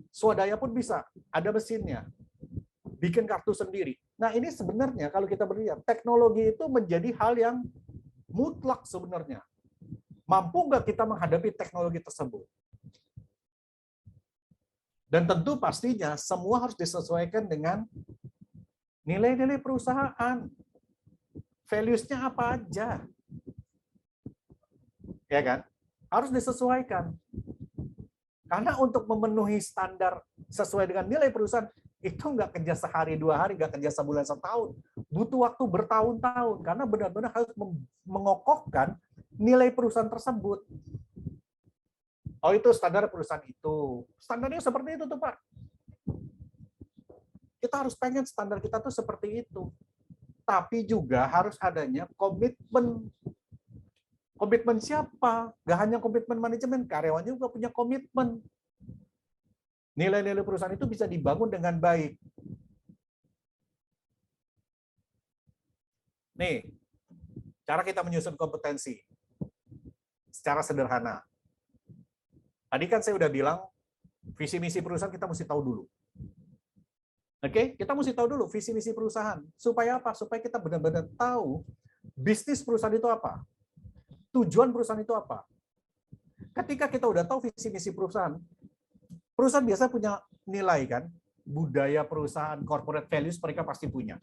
swadaya pun bisa, ada mesinnya. Bikin kartu sendiri. Nah ini sebenarnya kalau kita melihat teknologi itu menjadi hal yang mutlak sebenarnya. Mampu nggak kita menghadapi teknologi tersebut? Dan tentu pastinya semua harus disesuaikan dengan nilai-nilai perusahaan. Values-nya apa aja. Ya kan? Harus disesuaikan. Karena untuk memenuhi standar sesuai dengan nilai perusahaan, itu nggak kerja sehari, 2 hari, nggak kerja sebulan, setahun. Butuh waktu bertahun-tahun, karena benar-benar harus mengokohkan nilai perusahaan tersebut. Oh, itu standar perusahaan itu. Standarnya seperti itu tuh, Pak. Kita harus pengen standar kita tuh seperti itu. Tapi juga harus adanya komitmen. Komitmen siapa? Nggak hanya komitmen manajemen, karyawan juga punya komitmen. Nilai-nilai perusahaan itu bisa dibangun dengan baik. Nih, cara kita menyusun kompetensi secara sederhana. Tadi kan saya udah bilang, visi misi perusahaan kita mesti tahu dulu. Oke, kita mesti tahu dulu visi misi perusahaan. Supaya apa? Supaya kita benar-benar tahu bisnis perusahaan itu apa. Tujuan perusahaan itu apa. Ketika kita udah tahu visi misi perusahaan, perusahaan biasa punya nilai kan, budaya perusahaan, corporate values mereka pasti punya.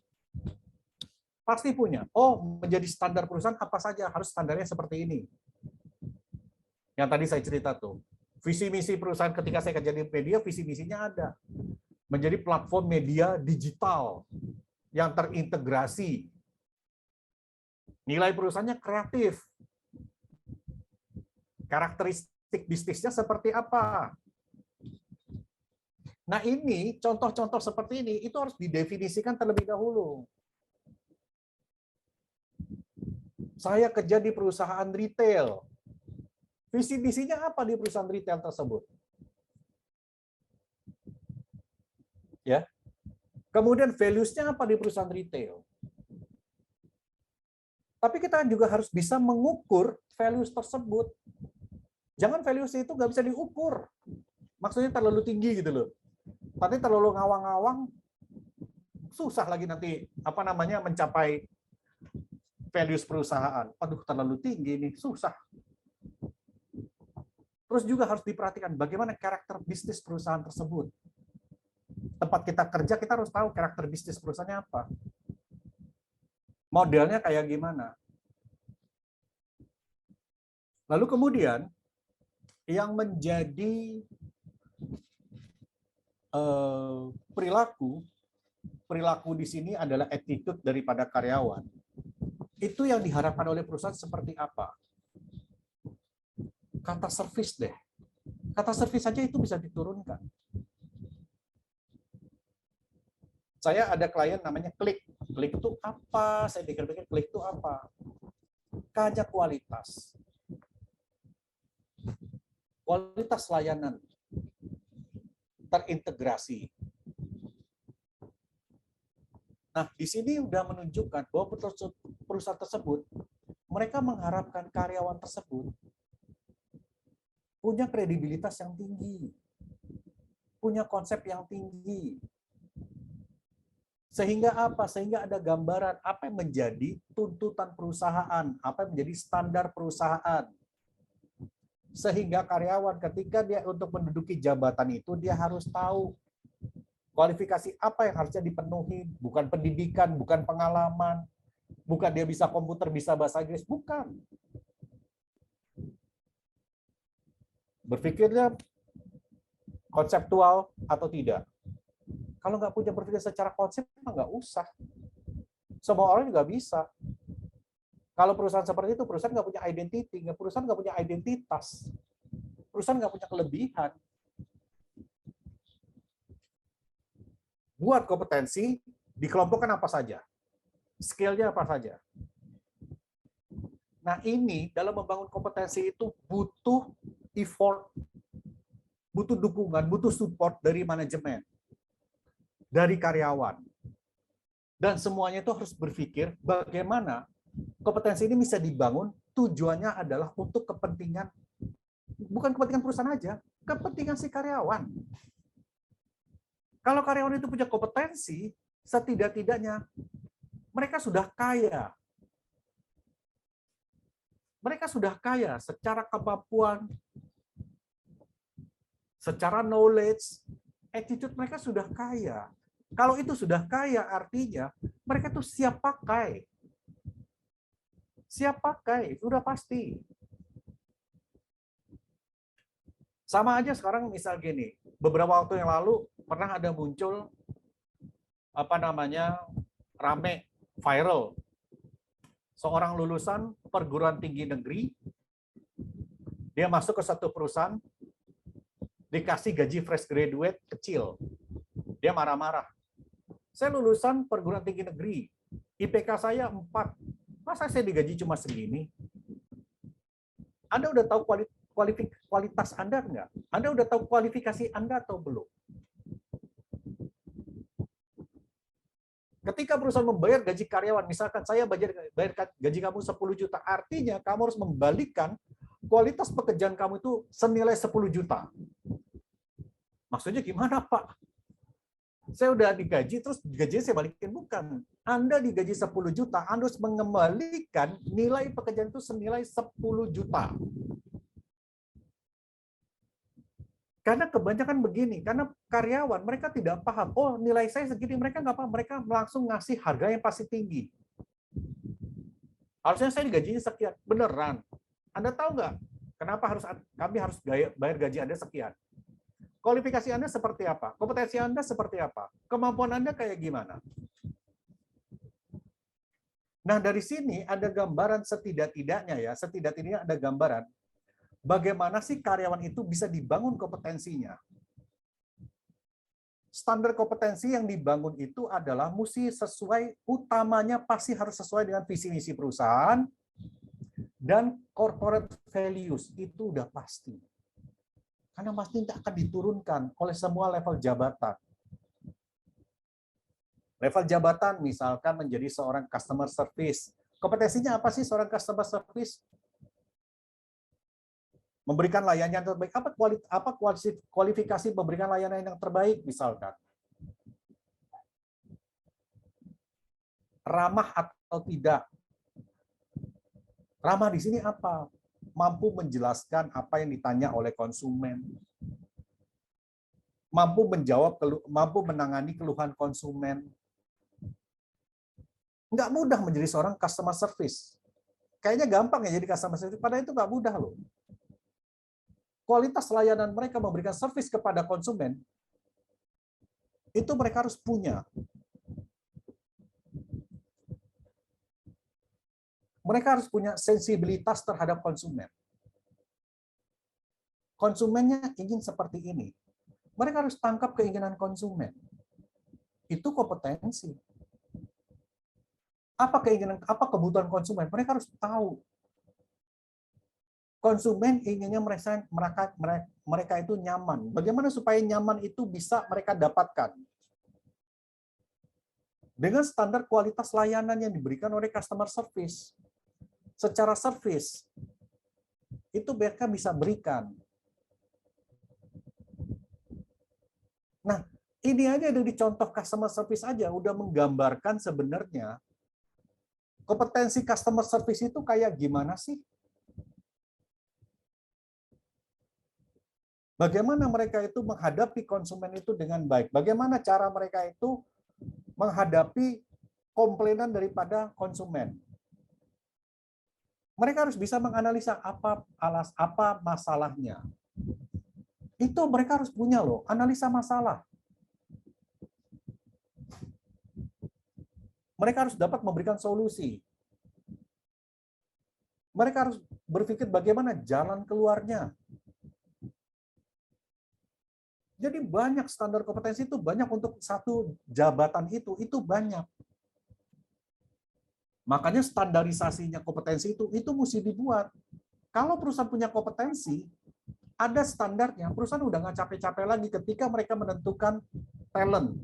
Pasti punya. Oh, menjadi standar perusahaan apa saja, harus standarnya seperti ini. Yang tadi saya cerita tuh. Visi misi perusahaan ketika saya kerja di media, visi misinya ada. Menjadi platform media digital yang terintegrasi. Nilai perusahaannya kreatif. Karakteristik bisnisnya seperti apa? Nah ini, contoh-contoh seperti ini, itu harus didefinisikan terlebih dahulu. Saya kerja di perusahaan retail. Visi misinya apa di perusahaan retail tersebut? Ya. Kemudian values-nya apa di perusahaan retail? Tapi kita juga harus bisa mengukur values tersebut. Jangan values itu nggak bisa diukur. Maksudnya terlalu tinggi gitu loh. Tapi terlalu ngawang-ngawang, susah lagi nanti mencapai values perusahaan. Aduh, terlalu tinggi nih, susah. Terus juga harus diperhatikan bagaimana karakter bisnis perusahaan tersebut. Tempat kita kerja, kita harus tahu karakter bisnis perusahaannya apa. Modelnya kayak gimana. Lalu kemudian, yang menjadi perilaku di sini adalah attitude daripada karyawan. Itu yang diharapkan oleh perusahaan seperti apa? Kata service deh. Kata service saja itu bisa diturunkan. Saya ada klien namanya Klik. Klik itu apa? Saya pikir-pikir Klik itu apa? Kaja kualitas. Kualitas layanan terintegrasi. Nah, di sini sudah menunjukkan bahwa perusahaan tersebut, mereka mengharapkan karyawan tersebut punya kredibilitas yang tinggi, punya konsep yang tinggi. Sehingga apa? Sehingga ada gambaran apa yang menjadi tuntutan perusahaan, apa yang menjadi standar perusahaan. Sehingga karyawan ketika dia untuk menduduki jabatan itu, dia harus tahu kualifikasi apa yang harusnya dipenuhi, bukan pendidikan, bukan pengalaman, bukan dia bisa komputer, bisa bahasa Inggris, bukan. Berpikirnya konseptual atau tidak. Kalau nggak punya berpikir secara konsep, nggak usah. Semua orang juga bisa. Kalau perusahaan seperti itu, perusahaan nggak punya identity, perusahaan nggak punya identitas, perusahaan nggak punya kelebihan. Buat kompetensi, dikelompokkan apa saja. Skill-nya apa saja. Nah ini, dalam membangun kompetensi itu butuh effort, butuh dukungan, butuh support dari manajemen, dari karyawan. Dan semuanya itu harus berpikir bagaimana kompetensi ini bisa dibangun, tujuannya adalah untuk kepentingan, bukan kepentingan perusahaan aja, kepentingan si karyawan. Kalau karyawan itu punya kompetensi, setidak-tidaknya mereka sudah kaya. Mereka sudah kaya secara kemampuan, secara knowledge, attitude mereka sudah kaya. Kalau itu sudah kaya, artinya mereka tuh siap pakai. Siap pakai, sudah pasti. Sama aja sekarang misal gini, beberapa waktu yang lalu pernah ada muncul rame viral. Seorang lulusan perguruan tinggi negeri, dia masuk ke satu perusahaan, dikasih gaji fresh graduate kecil. Dia marah-marah. Saya lulusan perguruan tinggi negeri, IPK saya 4. Masa saya digaji cuma segini? Anda udah tahu kualitas Anda enggak? Anda udah tahu kualifikasi Anda atau belum? Ketika perusahaan membayar gaji karyawan, misalkan saya bayar gaji kamu 10 juta, artinya kamu harus membalikkan kualitas pekerjaan kamu itu senilai 10 juta. Maksudnya gimana, Pak? Saya udah digaji, terus gajinya saya balikin. Bukan. Anda digaji 10 juta, Anda harus mengembalikan nilai pekerjaan itu senilai 10 juta. Karena kebanyakan begini, karena karyawan mereka tidak paham, oh nilai saya segini, mereka nggak paham, mereka langsung ngasih harga yang pasti tinggi. Harusnya saya digajinya sekian, beneran. Anda tahu nggak kenapa kami harus bayar gaji Anda sekian? Kualifikasi Anda seperti apa? Kompetensi Anda seperti apa? Kemampuan Anda kayak gimana? Nah, dari sini ada gambaran setidak-tidaknya ada gambaran bagaimana sih karyawan itu bisa dibangun kompetensinya? Standar kompetensi yang dibangun itu adalah mesti sesuai, utamanya pasti harus sesuai dengan visi misi perusahaan dan corporate values, itu udah pasti. Karena pasti tidak akan diturunkan oleh semua level jabatan. Level jabatan misalkan menjadi seorang customer service. Kompetensinya apa sih seorang customer service? Memberikan layanan yang terbaik. Apa kualifikasi memberikan layanan yang terbaik misalkan? Ramah atau tidak? Ramah di sini apa? Mampu menjelaskan apa yang ditanya oleh konsumen. Mampu menangani keluhan konsumen. Nggak mudah menjadi seorang customer service. Kayaknya gampang ya jadi customer service, padahal itu nggak mudah loh. Kualitas layanan mereka memberikan service kepada konsumen, itu mereka harus punya. Mereka harus punya sensibilitas terhadap konsumen. Konsumennya ingin seperti ini. Mereka harus tangkap keinginan konsumen. Itu kompetensi. Apa kebutuhan konsumen? Mereka harus tahu. Konsumen inginnya mereka itu nyaman. Bagaimana supaya nyaman itu bisa mereka dapatkan? Dengan standar kualitas layanan yang diberikan oleh customer service. Secara service, itu mereka bisa berikan. Nah, ini aja dari contoh customer service aja udah menggambarkan sebenarnya kompetensi customer service itu kayak gimana sih? Bagaimana mereka itu menghadapi konsumen itu dengan baik? Bagaimana cara mereka itu menghadapi komplainan daripada konsumen? Mereka harus bisa menganalisa apa masalahnya. Itu mereka harus punya loh, analisa masalah. Mereka harus dapat memberikan solusi. Mereka harus berpikir bagaimana jalan keluarnya. Jadi banyak standar kompetensi itu banyak untuk satu jabatan itu banyak. Makanya standarisasinya kompetensi itu mesti dibuat. Kalau perusahaan punya kompetensi, ada standarnya. Perusahaan udah nggak capek-capek lagi ketika mereka menentukan talent,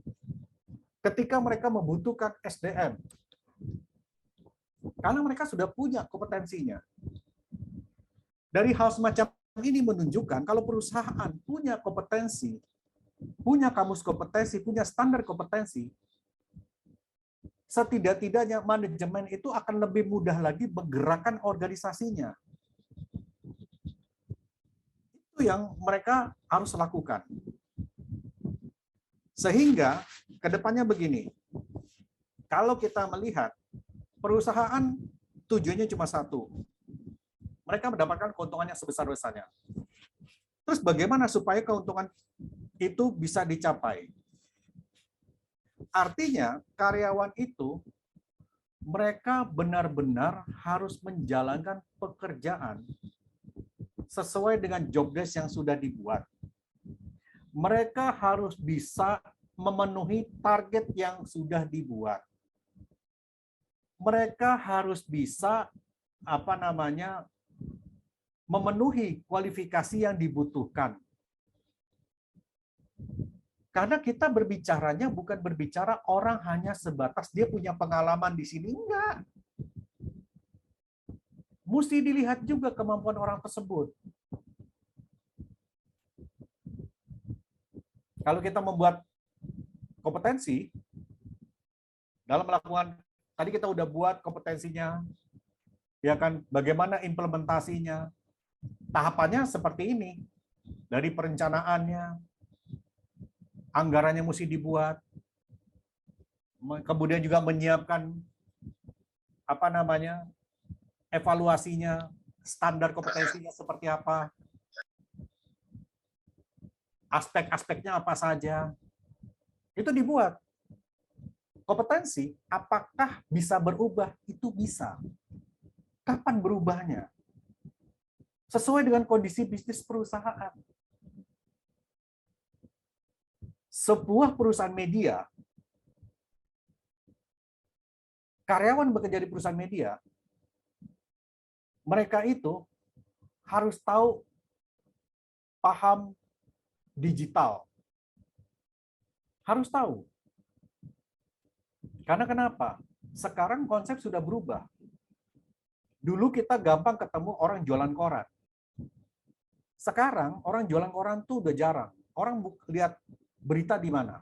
ketika mereka membutuhkan SDM. Karena mereka sudah punya kompetensinya. Dari hal semacam ini menunjukkan kalau perusahaan punya kompetensi, punya kamus kompetensi, punya standar kompetensi, setidak-tidaknya manajemen itu akan lebih mudah lagi menggerakkan organisasinya. Itu yang mereka harus lakukan. Sehingga kedepannya begini, kalau kita melihat perusahaan tujuannya cuma satu, mereka mendapatkan keuntungannya sebesar-besarnya. Terus bagaimana supaya keuntungan itu bisa dicapai? Artinya karyawan itu mereka benar-benar harus menjalankan pekerjaan sesuai dengan job desk yang sudah dibuat. Mereka harus bisa memenuhi target yang sudah dibuat. Mereka harus bisa memenuhi kualifikasi yang dibutuhkan. Karena kita berbicaranya bukan berbicara orang hanya sebatas dia punya pengalaman di sini, enggak. Mesti dilihat juga kemampuan orang tersebut. Kalau kita membuat kompetensi, dalam melakukan, tadi kita udah buat kompetensinya, ya kan, bagaimana implementasinya, tahapannya seperti ini, dari perencanaannya, anggarannya mesti dibuat, kemudian juga menyiapkan evaluasinya, standar kompetensinya seperti apa, aspek-aspeknya apa saja, itu dibuat. Kompetensi, apakah bisa berubah? Itu bisa. Kapan berubahnya? sesuai dengan kondisi bisnis perusahaan. Sebuah perusahaan media, karyawan bekerja di perusahaan media, mereka itu harus tahu, paham digital. Harus tahu. Karena kenapa? Sekarang konsep sudah berubah. Dulu kita gampang ketemu orang jualan koran. Sekarang orang jualan koran tuh udah jarang. Orang lihat berita di mana?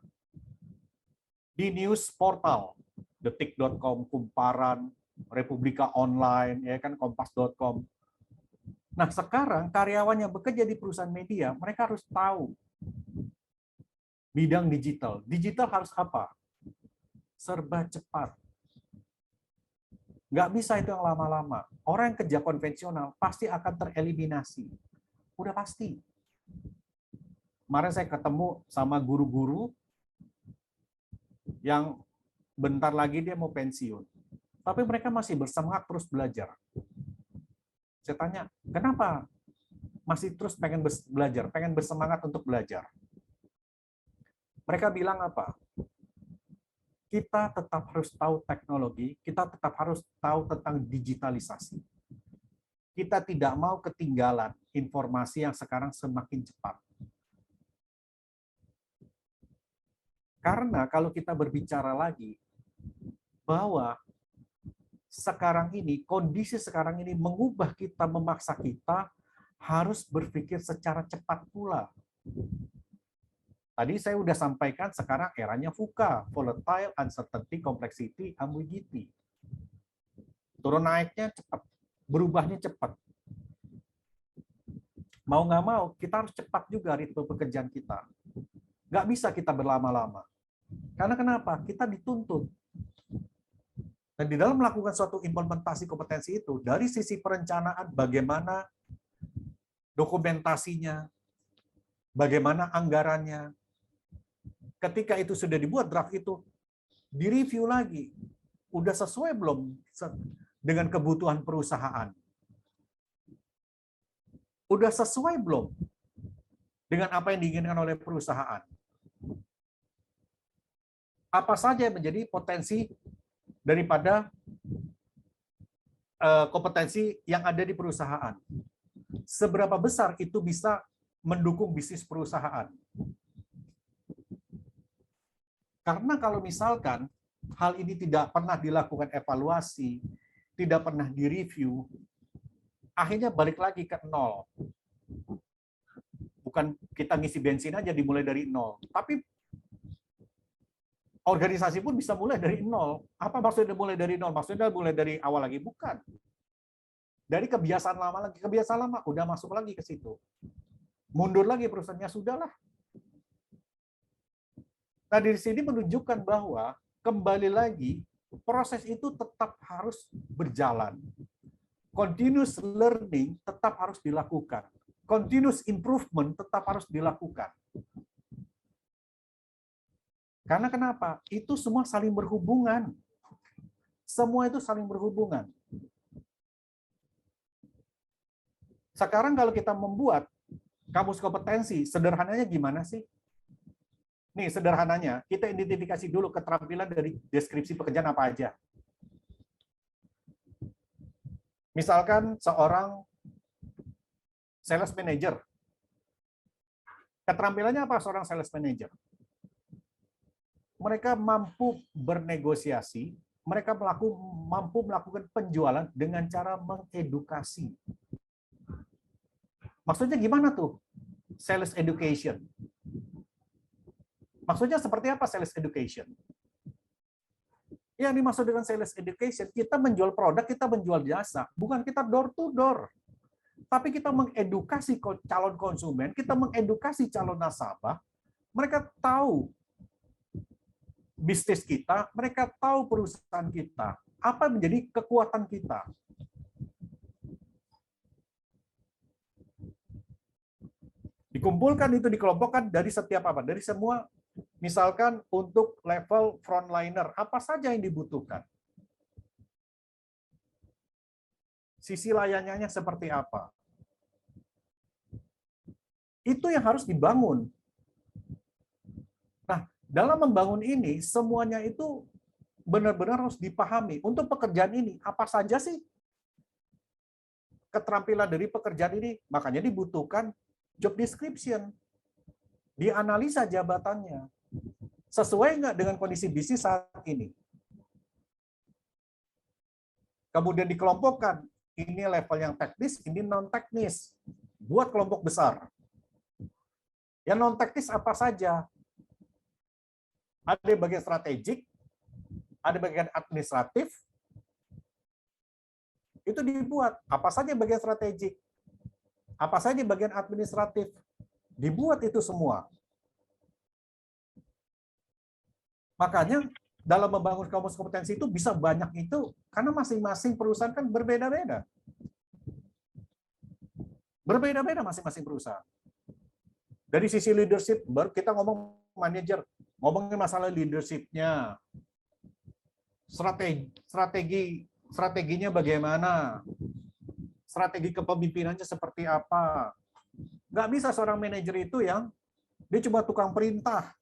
Di news portal, detik.com, Kumparan, Republika Online, ya kan, kompas.com. Nah, sekarang karyawan yang bekerja di perusahaan media, mereka harus tahu bidang digital. Digital harus apa? Serba cepat. Nggak bisa itu yang lama-lama. Orang yang kerja konvensional pasti akan tereliminasi. Udah pasti. Kemarin saya ketemu sama guru-guru yang bentar lagi dia mau pensiun. Tapi mereka masih bersemangat terus belajar. Saya tanya, kenapa masih terus pengen belajar, pengen bersemangat untuk belajar? Mereka bilang apa? Kita tetap harus tahu teknologi, kita tetap harus tahu tentang digitalisasi. Kita tidak mau ketinggalan informasi yang sekarang semakin cepat. Karena kalau kita berbicara lagi bahwa sekarang ini, kondisi sekarang ini mengubah kita, memaksa kita harus berpikir secara cepat pula. Tadi saya sudah sampaikan sekarang eranya VUCA, volatile, uncertainty, complexity, ambiguity. Turun naiknya cepat, berubahnya cepat. Mau nggak mau, kita harus cepat juga ritme pekerjaan kita. Nggak bisa kita berlama-lama. Karena kenapa? Kita dituntut. Dan di dalam melakukan suatu implementasi kompetensi itu, dari sisi perencanaan, bagaimana dokumentasinya, bagaimana anggarannya, ketika itu sudah dibuat draft itu, direview lagi. Udah sesuai belum dengan kebutuhan perusahaan? Udah sesuai belum dengan apa yang diinginkan oleh perusahaan? Apa saja yang menjadi potensi daripada kompetensi yang ada di perusahaan? Seberapa besar itu bisa mendukung bisnis perusahaan? Karena kalau misalkan hal ini tidak pernah dilakukan evaluasi, tidak pernah direview, akhirnya balik lagi ke nol. Bukan kita ngisi bensin aja dimulai dari nol, tapi organisasi pun bisa mulai dari nol. Apa maksudnya mulai dari nol? Maksudnya mulai dari awal lagi? Bukan. Dari kebiasaan lama lagi. Kebiasaan lama udah masuk lagi ke situ. Mundur lagi perusahaannya, sudahlah. Nah, di sini menunjukkan bahwa kembali lagi proses itu tetap harus berjalan. Continuous learning tetap harus dilakukan. Continuous improvement tetap harus dilakukan. Karena kenapa? Itu semua saling berhubungan. Semua itu saling berhubungan. Sekarang kalau kita membuat kamus kompetensi, sederhananya gimana sih? Nih, sederhananya, kita identifikasi dulu keterampilan dari deskripsi pekerjaan apa aja. Misalkan seorang sales manager. Keterampilannya apa seorang sales manager? Mereka mampu bernegosiasi, mereka mampu melakukan penjualan dengan cara mengedukasi. Maksudnya gimana tuh? Sales education. Maksudnya seperti apa sales education? Yang dimaksud dengan sales education, kita menjual produk, kita menjual jasa. Bukan kita door to door. Tapi kita mengedukasi calon konsumen, kita mengedukasi calon nasabah. Mereka tahu bisnis kita, mereka tahu perusahaan kita. Apa menjadi kekuatan kita? Dikumpulkan itu, dikelompokkan dari setiap apa? Dari semua. Misalkan untuk level frontliner, apa saja yang dibutuhkan? Sisi layanannya seperti apa? Itu yang harus dibangun. Nah, dalam membangun ini, semuanya itu benar-benar harus dipahami. Untuk pekerjaan ini, apa saja sih keterampilan dari pekerjaan ini? Makanya dibutuhkan job description. Dianalisa jabatannya. Sesuai nggak dengan kondisi bisnis saat ini? Kemudian dikelompokkan. Ini level yang teknis, ini non-teknis. Buat kelompok besar. Yang non-teknis apa saja? Ada bagian strategik, ada bagian administratif, itu dibuat. Apa saja bagian strategik? Apa saja bagian administratif? Dibuat itu semua. Makanya dalam membangun kamus kompetensi itu bisa banyak itu, karena masing-masing perusahaan kan berbeda-beda. Berbeda-beda masing-masing perusahaan. Dari sisi leadership, baru kita ngomong manajer, ngomongin masalah leadership-nya, strateginya bagaimana, strategi kepemimpinannya seperti apa. Nggak bisa seorang manajer itu yang dia cuma tukang perintah.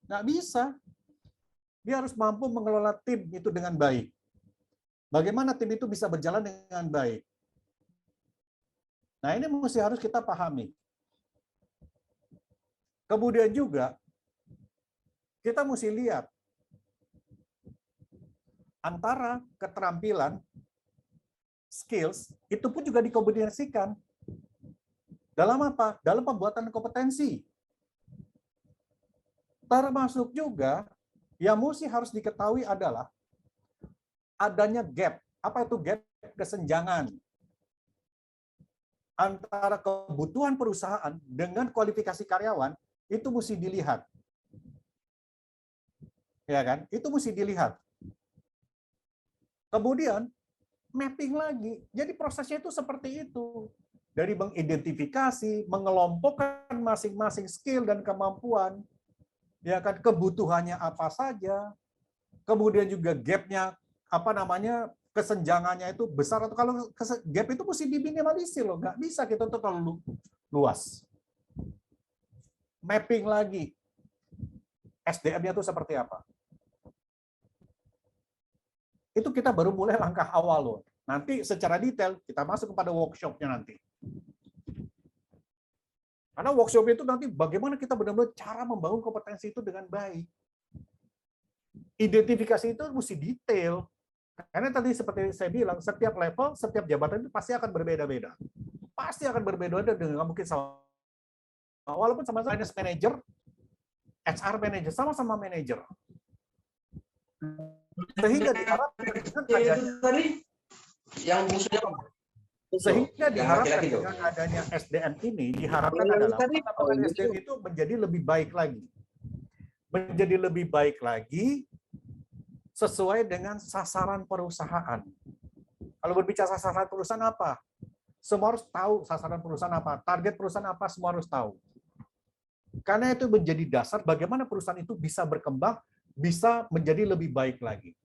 Nggak bisa. Dia harus mampu mengelola tim itu dengan baik. Bagaimana tim itu bisa berjalan dengan baik. Nah, ini mesti harus kita pahami. Kemudian juga, kita mesti lihat antara keterampilan, skills, itu pun juga dikombinasikan. Dalam apa? Dalam pembuatan kompetensi. Termasuk juga, yang mesti harus diketahui adalah adanya gap. Apa itu gap? Kesenjangan antara kebutuhan perusahaan dengan kualifikasi karyawan, itu mesti dilihat. Ya kan? Itu mesti dilihat. Kemudian mapping lagi. Jadi prosesnya itu seperti itu. Dari mengidentifikasi, mengelompokkan masing-masing skill dan kemampuan, ya kan, kebutuhannya apa saja, kemudian juga gap-nya apa namanya, kesenjangannya itu besar, atau kalau gap itu mesti diminimalisir loh, nggak bisa kita tuh terlalu luas. Mapping lagi, SDM-nya itu seperti apa. Itu kita baru mulai langkah awal loh. Nanti secara detail kita masuk kepada workshop-nya nanti. Karena workshop itu nanti bagaimana kita benar-benar cara membangun kompetensi itu dengan baik. Identifikasi itu mesti detail. Karena tadi seperti saya bilang, setiap level, setiap jabatan itu pasti akan berbeda-beda. Pasti akan berbeda-beda dengan mungkin sama. Walaupun sama-sama finance manager, HR manager, sama-sama manager. Sehingga diharapkan dengan adanya SDM ini, diharapkan adalah pengembangan SDM itu menjadi lebih baik lagi. Menjadi lebih baik lagi sesuai dengan sasaran perusahaan. Kalau berbicara sasaran perusahaan apa? Semua harus tahu sasaran perusahaan apa, target perusahaan apa, semua harus tahu. Karena itu menjadi dasar bagaimana perusahaan itu bisa berkembang, bisa menjadi lebih baik lagi.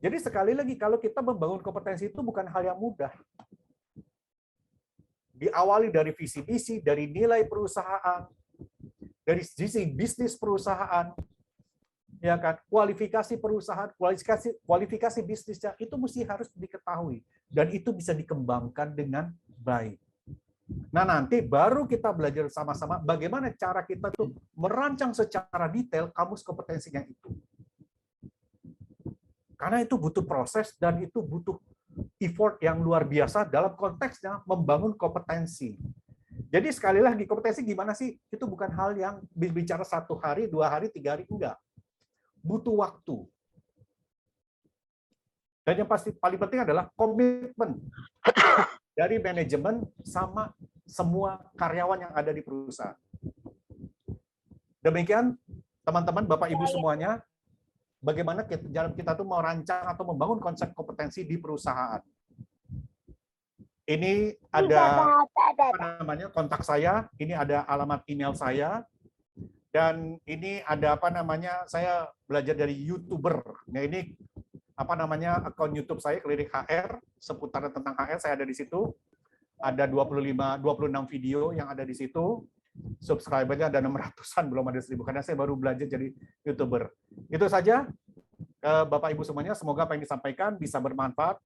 Jadi sekali lagi, kalau kita membangun kompetensi itu bukan hal yang mudah. Diawali dari visi misi, dari nilai perusahaan, dari sisi bisnis perusahaan, ya kan, kualifikasi perusahaan, kualifikasi bisnisnya itu mesti harus diketahui dan itu bisa dikembangkan dengan baik. Nah, nanti baru kita belajar sama-sama bagaimana cara kita tuh merancang secara detail kamus kompetensinya itu. Karena itu butuh proses dan itu butuh effort yang luar biasa dalam konteksnya membangun kompetensi. Jadi sekali lagi, kompetensi gimana sih? Itu bukan hal yang bicara 1 hari, 2 hari, 3 hari, enggak. Butuh waktu. Dan yang pasti paling penting adalah komitmen dari manajemen sama semua karyawan yang ada di perusahaan. Demikian teman-teman, Bapak Ibu semuanya, bagaimana kita tuh merancang atau membangun konsep kompetensi di perusahaan. Ini ada apa namanya, kontak saya, ini ada alamat email saya, dan ini ada apa namanya, saya belajar dari YouTuber. Nah, ini apa namanya, akun YouTube saya, Klinik HR, seputaran tentang HR, saya ada di situ. Ada 26 video yang ada di situ. subscribernya ada 600-an, belum ada 1000 karena saya baru belajar jadi YouTuber. Itu saja Bapak Ibu semuanya, semoga apa yang disampaikan bisa bermanfaat